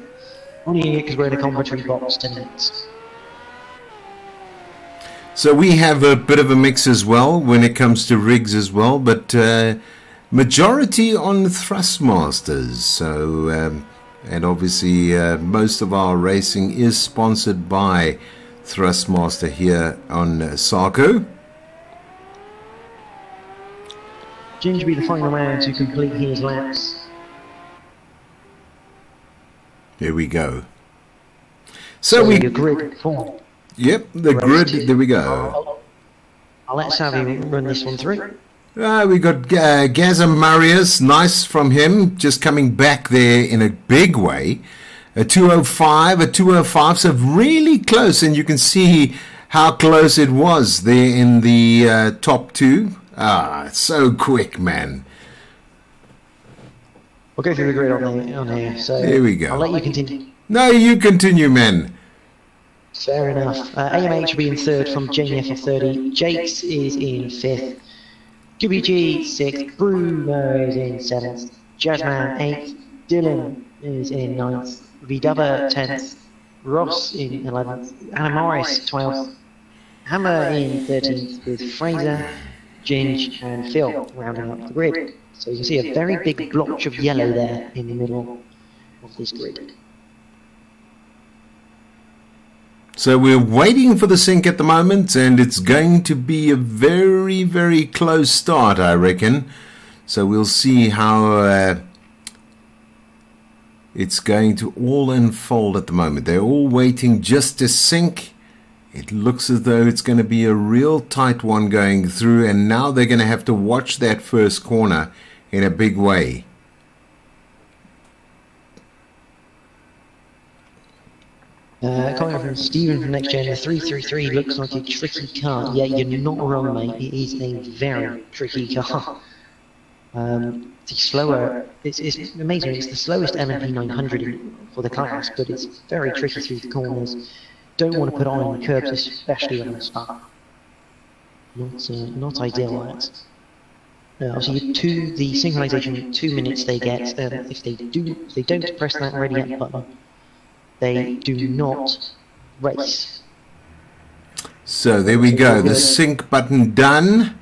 Not needing it because we're in a commentary box 10 minutes. So we have a bit of a mix as well when it comes to rigs as well, but majority on Thrustmasters. So, and obviously most of our racing is sponsored by Thrustmaster here on Sarko. Ginge will be the final man to complete his laps. Here we go. So we grid form. Yep, the grid. There we go. I'll let Savvy run this one through. We got Gaza Marius, nice from him, just coming back there in a big way. A 205, so really close, and you can see how close it was there in the top two. So quick, man. We'll go through the grid on here. So there we go. I'll let you continue. No, you continue, man. Fair enough. AMH will be in third from Jamie F30. Jakes is in fifth. WG 6th. Bruno is in 7th. Jazzman 8th. Dylan is in 9th. Vidubber 10th. Ross in 11th. Anna Morris 12th. Hammer in 13th with Fraser, Ginge and Phil rounding up the grid. So you can see a very big blotch of yellow there in the middle of this grid. So we're waiting for the sync at the moment, and it's going to be a very, very close start, I reckon. So we'll see how it's going to all unfold at the moment. They're all waiting just to sync. It looks as though it's going to be a real tight one going through, and now they're going to have to watch that first corner in a big way. Coming from Stephen from Next Gen, the 333 looks like a tricky car. Yeah, you're not wrong, mate. It is a very tricky car. It's slower. It's amazing. It's the slowest LMP 900 for the class, but it's very tricky through the corners. Don't want to put on curbs, especially when it's start. Not ideal. That. Obviously, the synchronization 2 minutes they get. If they don't press that ready up button, they do not race. So there we go, the sync button done.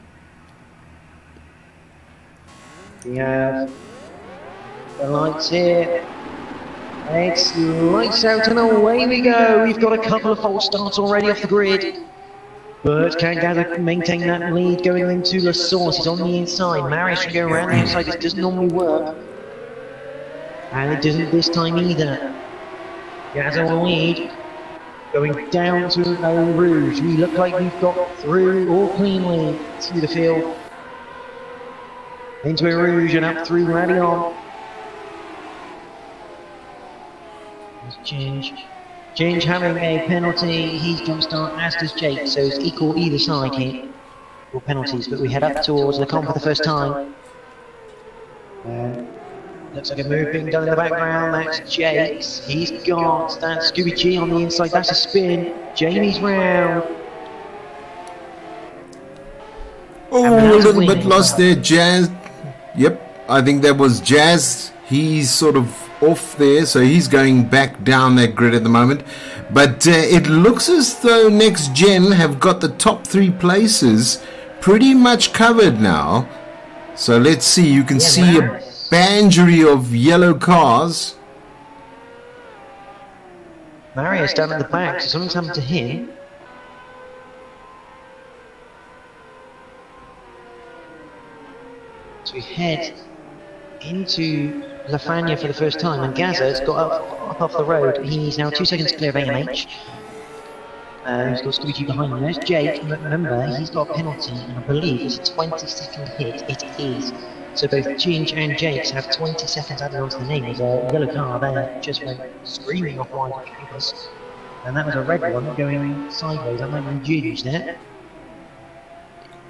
We have the lights here. It's lights out and away we go. We've got a couple of false starts already off the grid. But can Gather maintain that lead going into the source? He's on the inside. Marius can go around the outside. This doesn't normally work. And it doesn't this time either. Gather on lead. Going down to Eau Rouge. We look like we've got through all cleanly to the field. Into a Rouge and up through Radion. There's Ginge. Ginge having a penalty. He's jump start, as does Jake, so it's equal either side here. Or penalties, but we head up towards the comp for the first time. Looks like a move being done in the background. That's Jake's. He's got that Scooby G on the inside. That's a spin. Jamie's round. Oh, a little bit lost there, Jazz. Yep, I think that was Jazz. He's sort of off there, so he's going back down that grid at the moment. But it looks as though Next Gen have got the top 3 places pretty much covered now. So let's see, you can see a bangery of yellow cars. Marius down at the back, so something's happened to him. So we head into Lafania for the first time, and Gazza's got up off the road. He's now 2 seconds clear of AMH. He's got Scooby behind him. There's Jake, remember, he's got a penalty, and I believe it's a 20-second hit. It is. So both Ginge and Jakes have 20 seconds added onto the name. There's a yellow car there, just went screaming off wide of campus. And that was a red one going sideways. That might be Ginge there.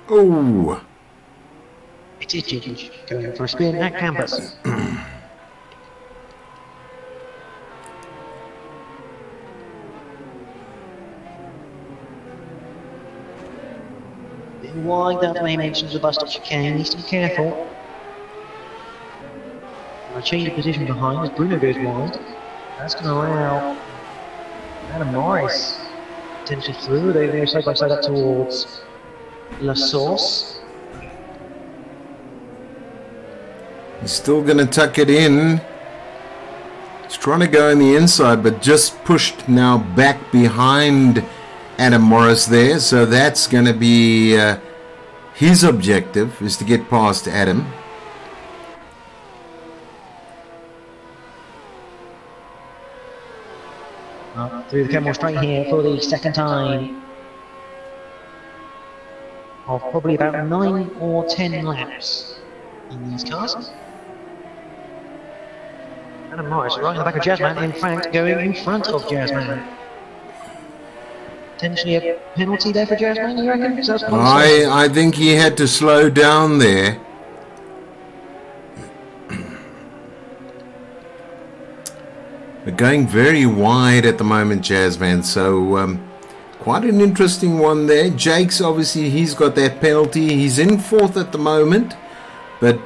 Oh. It is Ginge going for a spin at campus. Bit wide down to AMH into the bus stop chicane. Needs to be careful. A change of position behind as Bruno goes wide. That's going to allow Adam Morris potentially through. They go side by side up towards La Source. He's still going to tuck it in. He's trying to go in the inside, but just pushed now back behind Adam Morris there. So that's going to be his objective, is to get past Adam. Through the Kenmore straight here for the second time of probably about 9 or 10 laps in these cars. Adam Morris right in the back of Jazzman, in fact going in front of Jazzman. Potentially a penalty there for Jazzman, you reckon? So I think he had to slow down there. We're going very wide at the moment, Jazzman, so quite an interesting one there. Jake's obviously, he's got that penalty. He's in 4th at the moment, but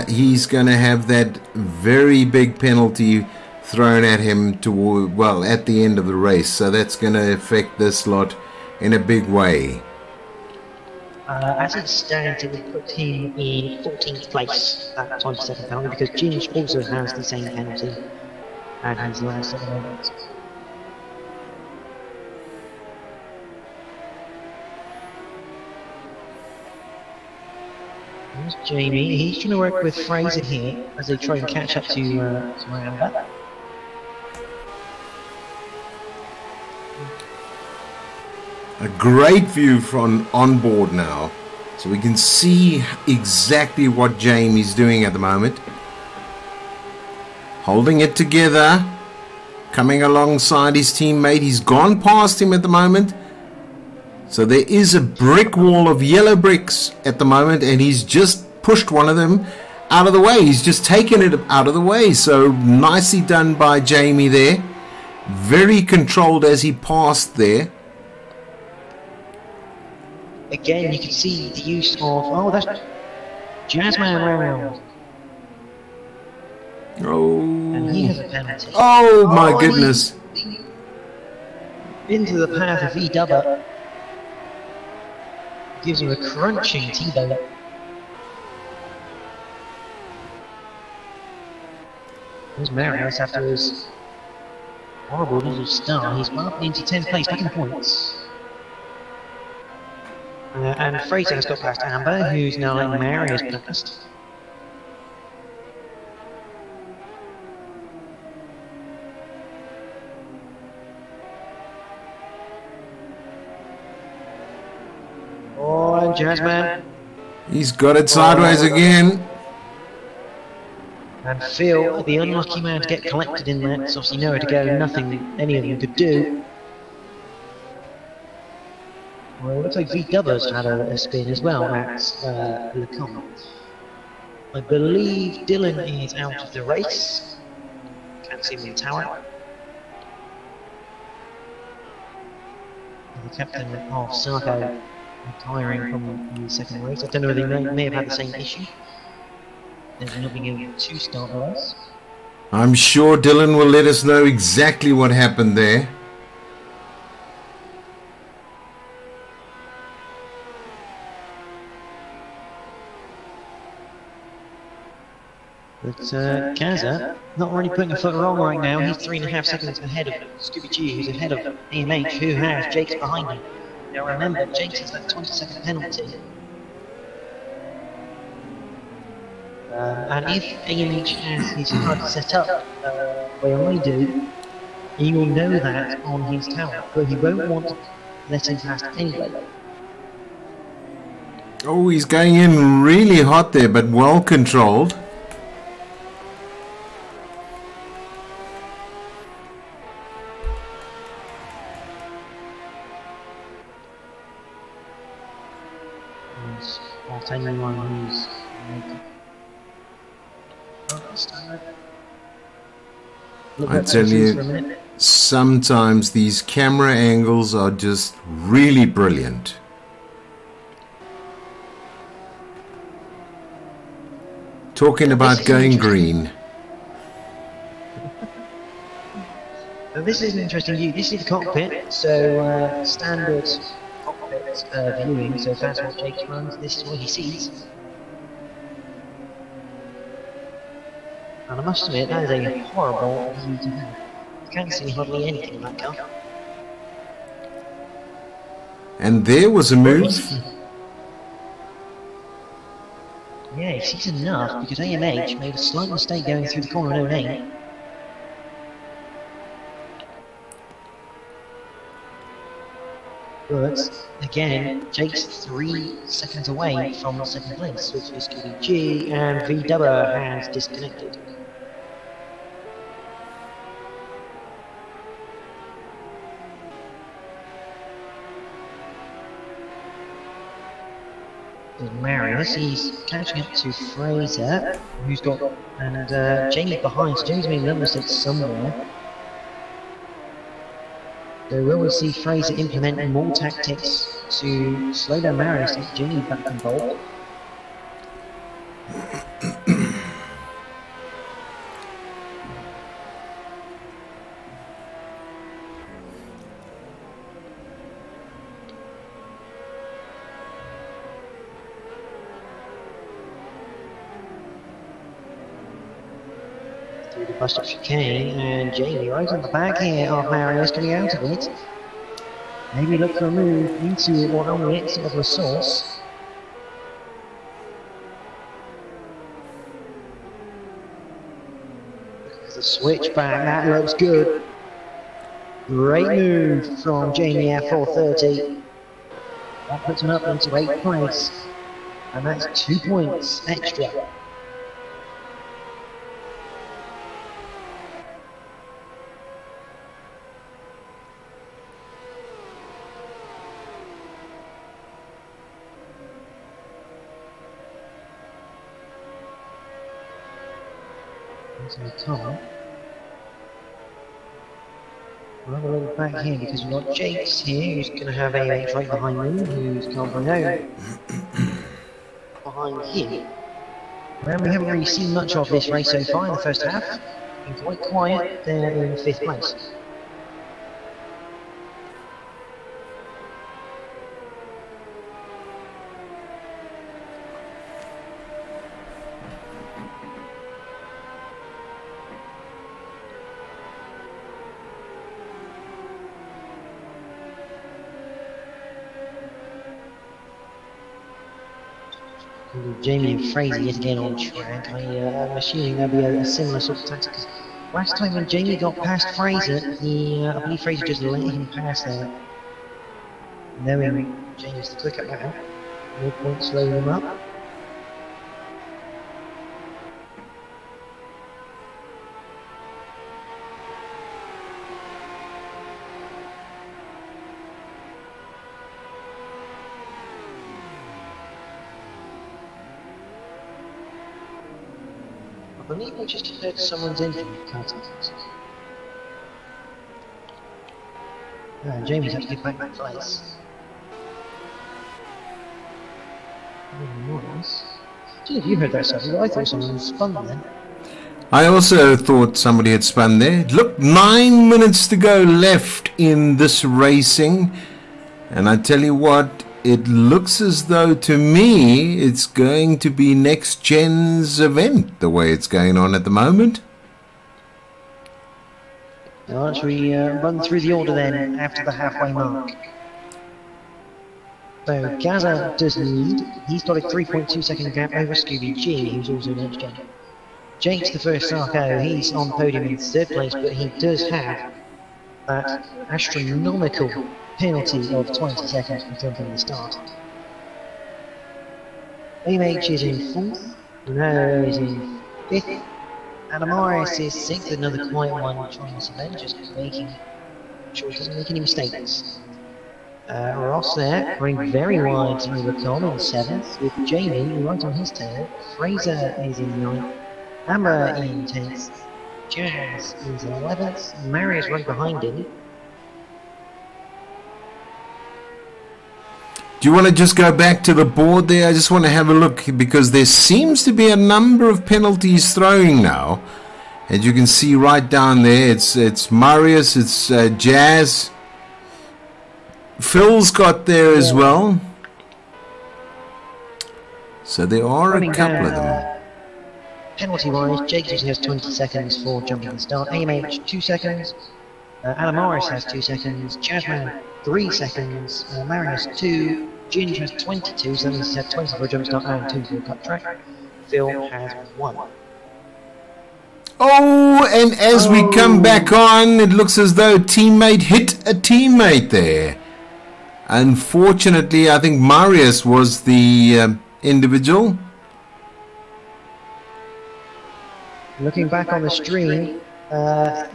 he's going to have that very big penalty thrown at him toward, well, at the end of the race. So that's going to affect this lot in a big way. As it stands, it would put him in 14th place, that 22nd penalty, because Ginge also has the same penalty. And his last 7 moments. There's Jamie. He's trying to work with Fraser here as they try and catch up to Amber. A great view from on board now, so we can see exactly what Jamie's doing at the moment. Holding it together, coming alongside his teammate. He's gone past him at the moment. So there is a brick wall of yellow bricks at the moment, and he's just pushed one of them out of the way. He's just taken it out of the way. So nicely done by Jamie there. Very controlled as he passed there. Again, you can see the use of, oh, that's Jazzman round. Oh. And he has a penalty. Oh my goodness. Into the path of E-Dubber. Gives him a crunching T-bone. There's Marius after his horrible little start. He's up into 10th place, taking the points. And Fraser has got past Amber, who's now letting Marius past. Oh, and Jazzman He's got it sideways again. And Phil, the unlucky man to get collected in that, it's obviously nowhere to go, nothing any of them could do. Well, it looks like V-Dubber's had a spin as well at Lecomte. I believe Dylan is out of the race. Can't see him in the tower. The captain of Sarko retiring from the second race. I don't know whether he may have had the same issue. There's not being able to start the race. I'm sure Dylan will let us know exactly what happened there. But Kaza, not really putting a foot wrong right now. He's 3.5 seconds ahead of Scooby G, who's ahead of AMH, who has Jake's behind him. Now remember, Jake's has that 20-second penalty. And if AMH has his HUD set up where I do, he will know that on his tower, but he won't want to let him past anyway. Oh, he's going in really hot there, but well controlled. Anyone who's I tell you, sometimes these camera angles are just really brilliant. Talking about going green. Now this is an interesting view. This is the cockpit, so standard cockpit viewing, so if that's what Jake runs, this is what he sees. And I must admit, that is a horrible view to have. You can't see hardly anything in that car. And there was a move. Yeah, he sees enough, because AMH made a slight mistake going through the corner in 08. But, again, Jake's 3 seconds away from second place, which is KDG, and V-Dubber has disconnected. Marius, he's catching up to Fraser, who's got, and Jamie behind, so Jamie's made another mistake somewhere. So will we see Fraser implementing more tactics to slow down Marius to get Jamie back involved? Through the bust up chicane, and Jamie right on the back here of Marius coming out of it. Maybe look for a move into it or on the exit of the source. There's a switch back, that looks good. Great move from Jamie at 430. That puts him up into 8th place. And that's 2 points extra. Into the car. We'll have a look back here because we've got Jakes here who's going to have AH right behind him, who's can't know behind him. Well, we haven't really seen much of this race so far in the first half. Been quite quiet there in 5th place. Jamie and Fraser yet again on track. I'm assuming there'll be a similar sort of tactic. Last time when Jamie got past Fraser, I believe Fraser just let him pass there. Knowing Jamie's the quicker now, no point slowing him up. believe we just heard someone's engine cut. Jamie's had to get back in place. Nice. Gee, if you heard that stuff, I thought someone spun then. I also thought somebody had spun there. Look, 9 minutes to go left in this racing. And I tell you what, it looks as though to me it's going to be next gen's event, the way it's going on at the moment. Now, should we run through the order then after the halfway mark? So Gaza does lead. He's got a 3.2 second gap over Scooby G, who's also next gen. Jake's the first Sarko. He's on podium in third place, but he does have that astronomical penalty of 20 seconds for jumping the start. AMH is in fourth. Bruno is in fifth. Adam Morris is sixth. Another quiet one trying this event, just making sure he doesn't make any mistakes. Ross there, running very wide to overcome in 7th, with Jamie right on his tail. Fraser is in 9th, Amber in 10th, Jazz is in 11th, Marius right behind him. Do you want to just go back to the board there? I just want to have a look, because there seems to be a number of penalties throwing now. As you can see right down there, it's Marius, it's Jazz. Phil's got there as well. So there are a couple of them. Penalty-wise, Jake usually has 20 seconds for jumping the start. AMH 2 seconds. Alan Morris has 2 seconds. Jasmine 3 seconds. Marius 2. Ginger has 22, so that means he's had 20 for a jump start and 2 for a cut track. Phil has 1. Oh, and as we come back on, it looks as though a teammate hit a teammate there. Unfortunately, I think Marius was the individual. Looking back on the stream,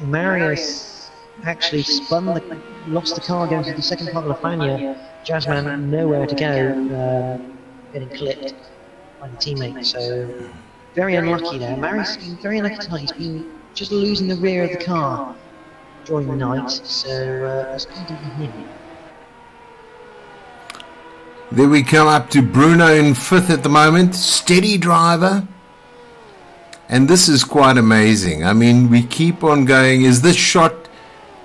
Marius actually lost the car going to the second part of the Fania. Jasmine nowhere to go, getting clipped by the teammate. So very unlucky there. Marius has been very unlucky tonight. He's been just losing the rear of the car during the night. So that's going to be him. There we come up to Bruno in 5th at the moment. Steady driver. And this is quite amazing. I mean, we keep on going. Is this shot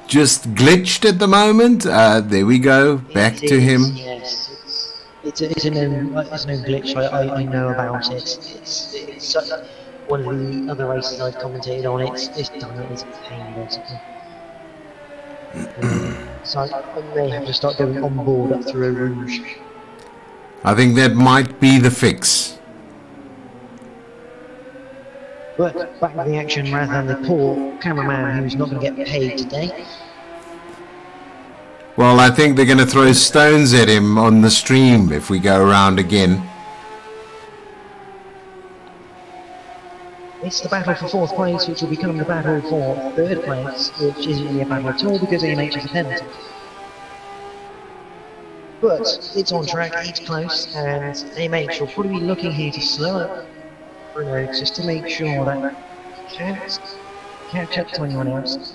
just glitched at the moment? There we go. Back to him. Yes, it's a known glitch. I know about it. It's one of the other races I've commentated on. It's done. It's a pain, basically. So I may have to start going on board up through a Rouge. I think that might be the fix. But back to the action rather than the poor cameraman who's not going to get paid today. Well, I think they're going to throw stones at him on the stream if we go around again. It's the battle for 4th place, which will become the battle for 3rd place, which isn't really a battle at all because AMH is a penalty. But it's on track, it's close, and AMH will probably be looking here to slow up Bruno just to make sure that he can't catch up to anyone else.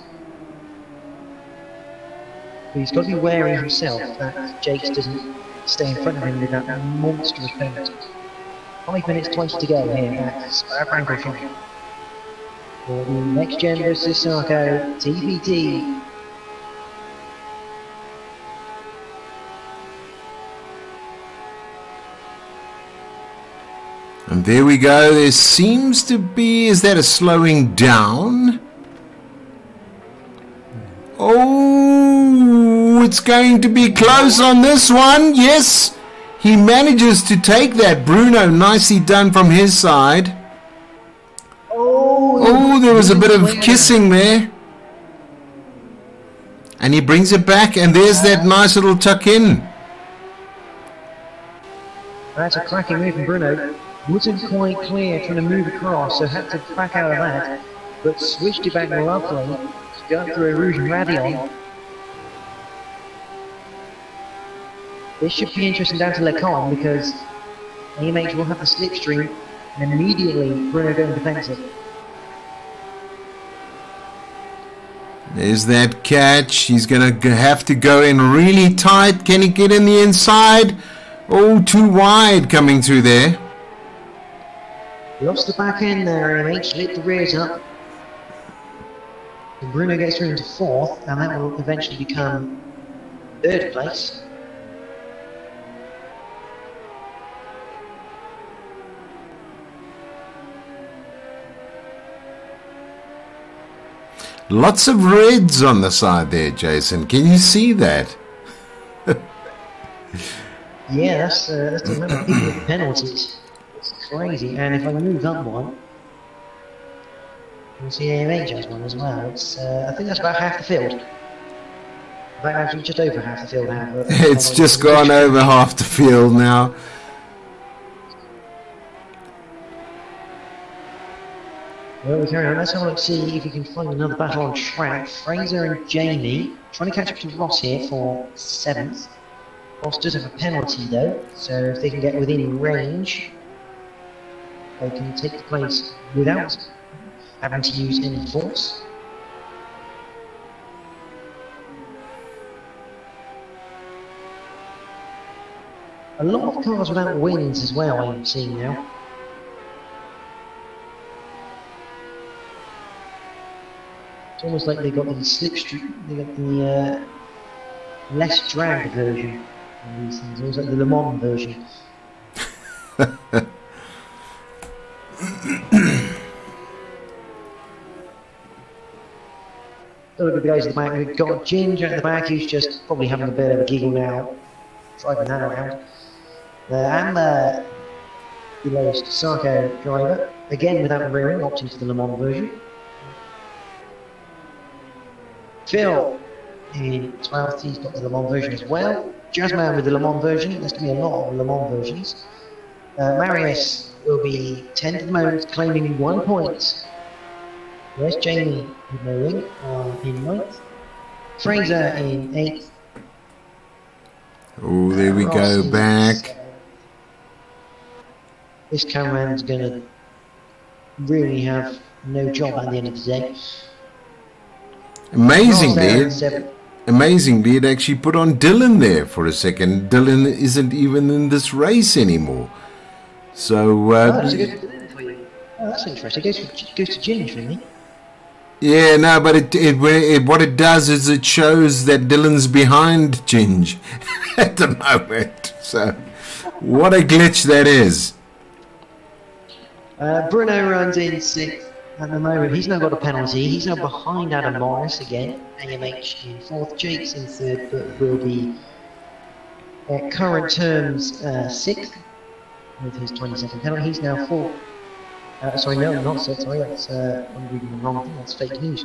But he's got to be wary himself that Jakes doesn't stay in front of him with that monstrous penalty. 5 minutes 20 to go here at Franco Fine. For the next gen versus Sarko TPT. And there we go. There seems to be, is that a slowing down? Oh, it's going to be close on this one. Yes, he manages to take that. Bruno, nicely done from his side. Oh, there was a bit of kissing there. And he brings it back, and there's that nice little tuck in. That's a cracking move from Bruno. Wasn't quite clear trying to move across, so had to back out of that, but switched it back lovely, going through a Rouge and Radion. This should be interesting down to Lecon because AMH will have the slipstream and immediately Bruno going defensive. There's that catch. He's going to have to go in really tight. Can he get in the inside? Oh, too wide coming through there. Lost the back end there, MH, lit the rears up. And Bruno gets through into 4th, and that will eventually become 3rd place. Lots of reds on the side there, Jason. Can you see that? Yeah, that's the amount of people with penalties. It's crazy. And if I move up one, you'll see AMH has one as well. It's I think that's about half the field. In fact, actually just over half the field now. It's just gone over half the field now. Well, we carry on. Let's have a look, see if we can find another battle on track. Fraser and Jamie trying to catch up to Ross here for 7th. Ross does have a penalty though, so if they can get within range, they can take the place without having to use any force. A lot of cars without wins as well, I'm seeing now. It's almost like they got the slipstream, they got the less drag version of these things, almost like the Le Mans version. Look at the guys at the back. We've got Ginger at the back, who's just probably having a bit of a giggle now, driving that around. And the lowest Sarko driver, again without rearing, opting for the Le Mans version. Phil in 12th, he's got the Le Mans version as well. Jazzman with the Le Mans version, there's going to be a lot of Le Mans versions. Marius will be 10th at the moment, claiming 1 point. Where's Jamie with no wing in 9th. Fraser in 8th. Oh, there we go, back. This cameraman's going to really have no job at the end of the day. Amazingly, it actually put on Dylan there for a second. Dylan isn't even in this race anymore. So, that's a good Dylan for you. Oh, that's interesting. It goes to Ginge for me. Yeah, no, but what it does is it shows that Dylan's behind Ginge at the moment. So, what a glitch that is. Bruno runs in 6th at the moment. He's now got a penalty. He's now behind Adam Morris again. AMH in 4th. Jake's in 3rd, but will be at current terms 6th with his 22nd penalty. He's now 4th. Sorry, no, not 6th. Sorry, that's I'm reading the wrong thing. That's fake news.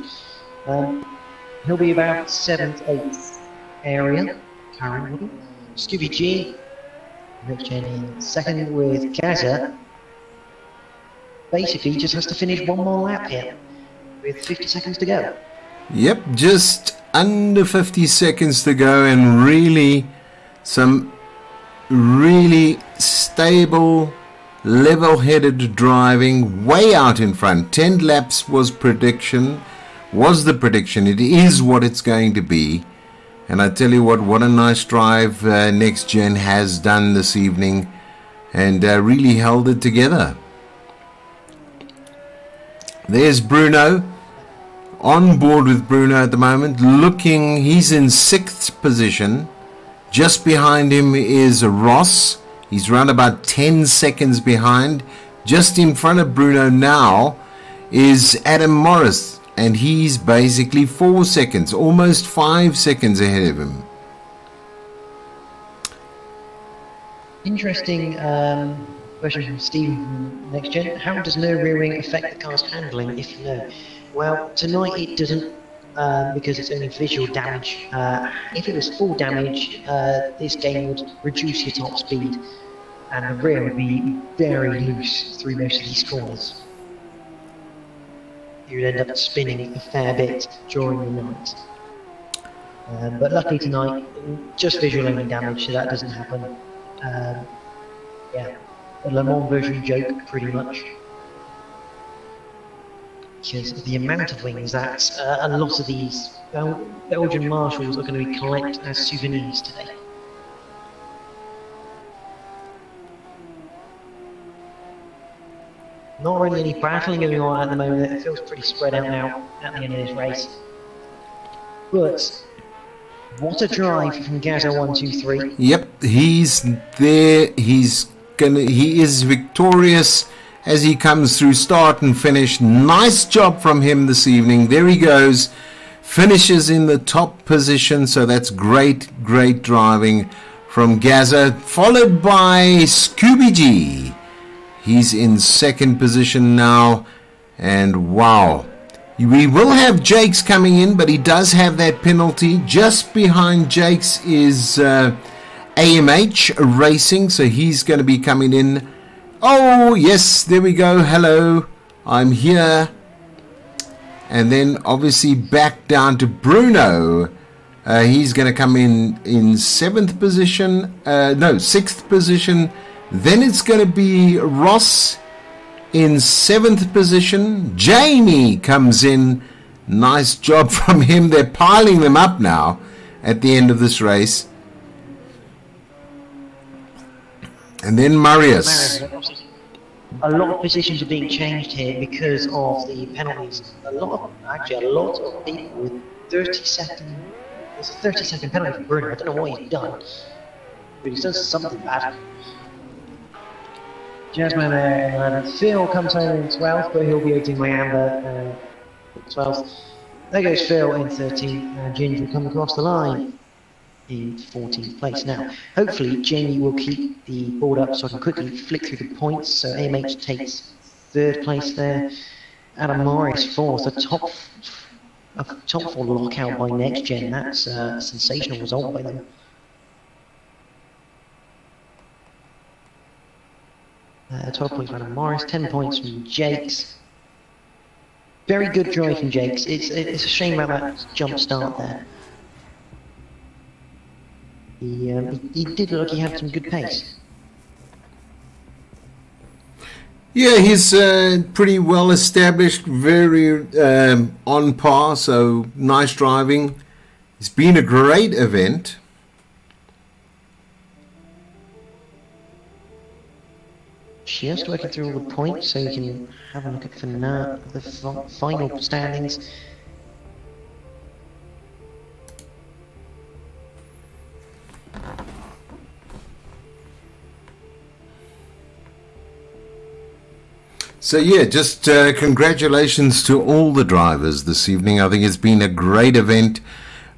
He'll be about 7th, 8th area currently. Scooby G, next gen in 2nd with Gaza. Basically, just has to finish one more lap here with 50 seconds to go. Yep, just under 50 seconds to go, and really some really stable, level-headed driving way out in front. 10 laps was the prediction. It is what it's going to be. And I tell you what a nice drive Next Gen has done this evening, and really held it together. There's Bruno, on board with Bruno at the moment, looking, he's in 6th position. Just behind him is Ross. He's around about 10 seconds behind. Just in front of Bruno now is Adam Morris, and he's basically 4 seconds, almost 5 seconds ahead of him. Interesting question from Steve from Next Gen. How does no rearing affect the car's handling, if you know? Well, tonight it doesn't, because it's only visual damage. If it was full damage, this game would reduce your top speed, and the rear would be very loose through most of these corners. You would end up spinning a fair bit during the night. But luckily tonight, just visual only damage, so that doesn't happen. Yeah. A Le Mans version joke, pretty much. because of the amount of wings that a lot of these Belgian marshals are going to be collect as souvenirs today. Not really any battling going on at the moment. It feels pretty spread out now at the end of this race. But what a drive from Dy13ri05. Yep, he's there. He is victorious as he comes through start and finish. Nice job from him this evening. There he goes. Finishes in the top position. So that's great driving from Gaza. Followed by Scooby G. He's in second position now. And wow. We will have Jakes coming in, but he does have that penalty. Just behind Jakes is AMH Racing, so he's going to be coming in. Oh, yes, there we go. Hello, I'm here. And then obviously back down to Bruno. He's going to come in 7th position. No, 6th position. Then it's going to be Ross in 7th position. Jamie comes in. Nice job from him. They're piling them up now at the end of this race. And then Marius. A lot of positions are being changed here because of the penalties. A lot of people with 30-second. There's a 30-second penalty for Bruno. I don't know what he's done, but he's done something bad. Jasmine and Phil comes home in 12th, but he'll be eating my amber 12th. There goes Phil in 13th, and Ginger will come across the line in 14th place. Now, hopefully Jamie will keep the board up so I can quickly flick through the points. So AMH takes 3rd place there. Adam Morris 4th, a top 4 lockout by Next Gen. That's a sensational result by them. 12 points from Adam Morris, 10 points from Jakes. Very good drive from Jakes. It's a shame about that jump start there. He did look like he had some good pace. Yeah, he's pretty well established, very on par, so nice driving. It's been a great event. Just working through all the points so you can have a look at the final standings. So yeah, just congratulations to all the drivers this evening. I think it's been a great event,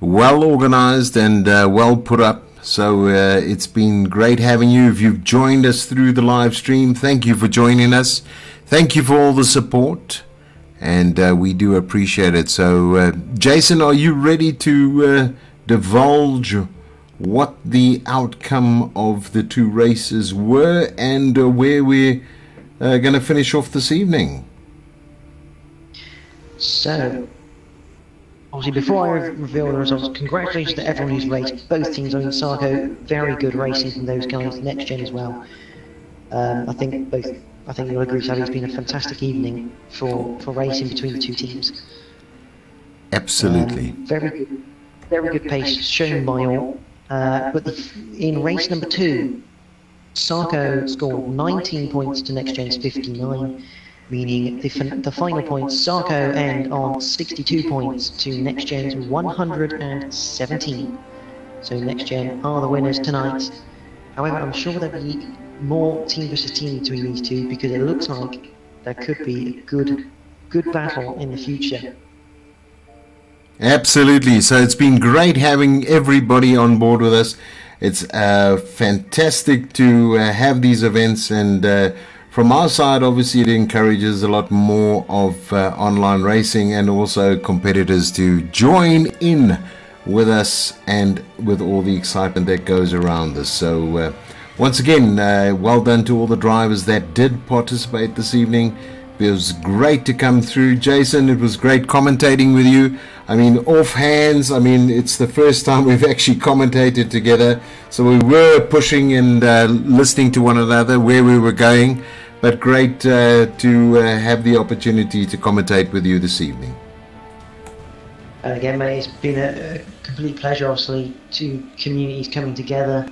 well organized and well put up. So it's been great having you. If you've joined us through the live stream, thank you for joining us. Thank you for all the support, and we do appreciate it. So Jason, are you ready to divulge what the outcome of the 2 races were and where we're going to finish off this evening? So, obviously, before I reveal the results, congratulations to everyone who's raced. Both teams, I mean, Sarko, very good racing from those guys. Next Gen as well. I think you'll agree, Sally, it's been a fantastic evening for racing between the 2 teams. Absolutely. Very good pace shown by all. But in race number 2, Sarko scored 19 points to Next Gen's 59. Meaning the final points, Sarko end on 62 points to Next Gen's 117. So Next Gen are the winners tonight. However, I'm sure there'll be more team versus team between these 2 because it looks like there could be a good battle in the future. Absolutely. So it's been great having everybody on board with us. It's fantastic to have these events, and from our side, obviously, it encourages a lot more of online racing and also competitors to join in with us and with all the excitement that goes around this. So once again, well done to all the drivers that did participate this evening. It was great to come through. Jason, it was great commentating with you. I mean, off hands, I mean, it's the first time we've actually commentated together. So we were pushing and listening to one another where we were going. but great to have the opportunity to commentate with you this evening. And again, mate, it's been a complete pleasure, obviously, two communities coming together,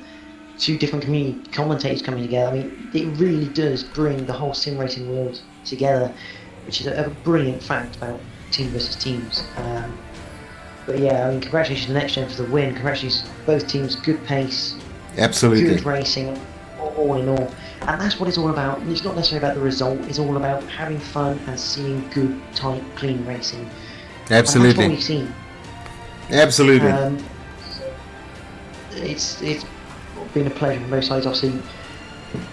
two different community commentators coming together. I mean, it really does bring the whole sim racing world together, which is a brilliant fact about team versus teams. But yeah, I mean, congratulations to Next Gen for the win. Congratulations both teams, good pace, Absolutely. good racing, all in all. And that's what it's all about. It's not necessarily about the result, it's all about having fun and seeing good, tight, clean racing. Absolutely. And that's what we've seen. Absolutely. It's been a pleasure from both sides. Obviously,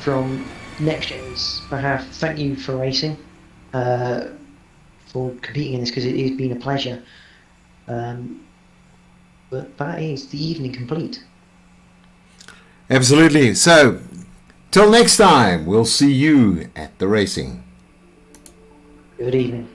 from Next Gen's behalf, thank you for racing, for competing in this, because it has been a pleasure. But that is the evening complete. Absolutely. So, till next time, we'll see you at the racing. Good evening.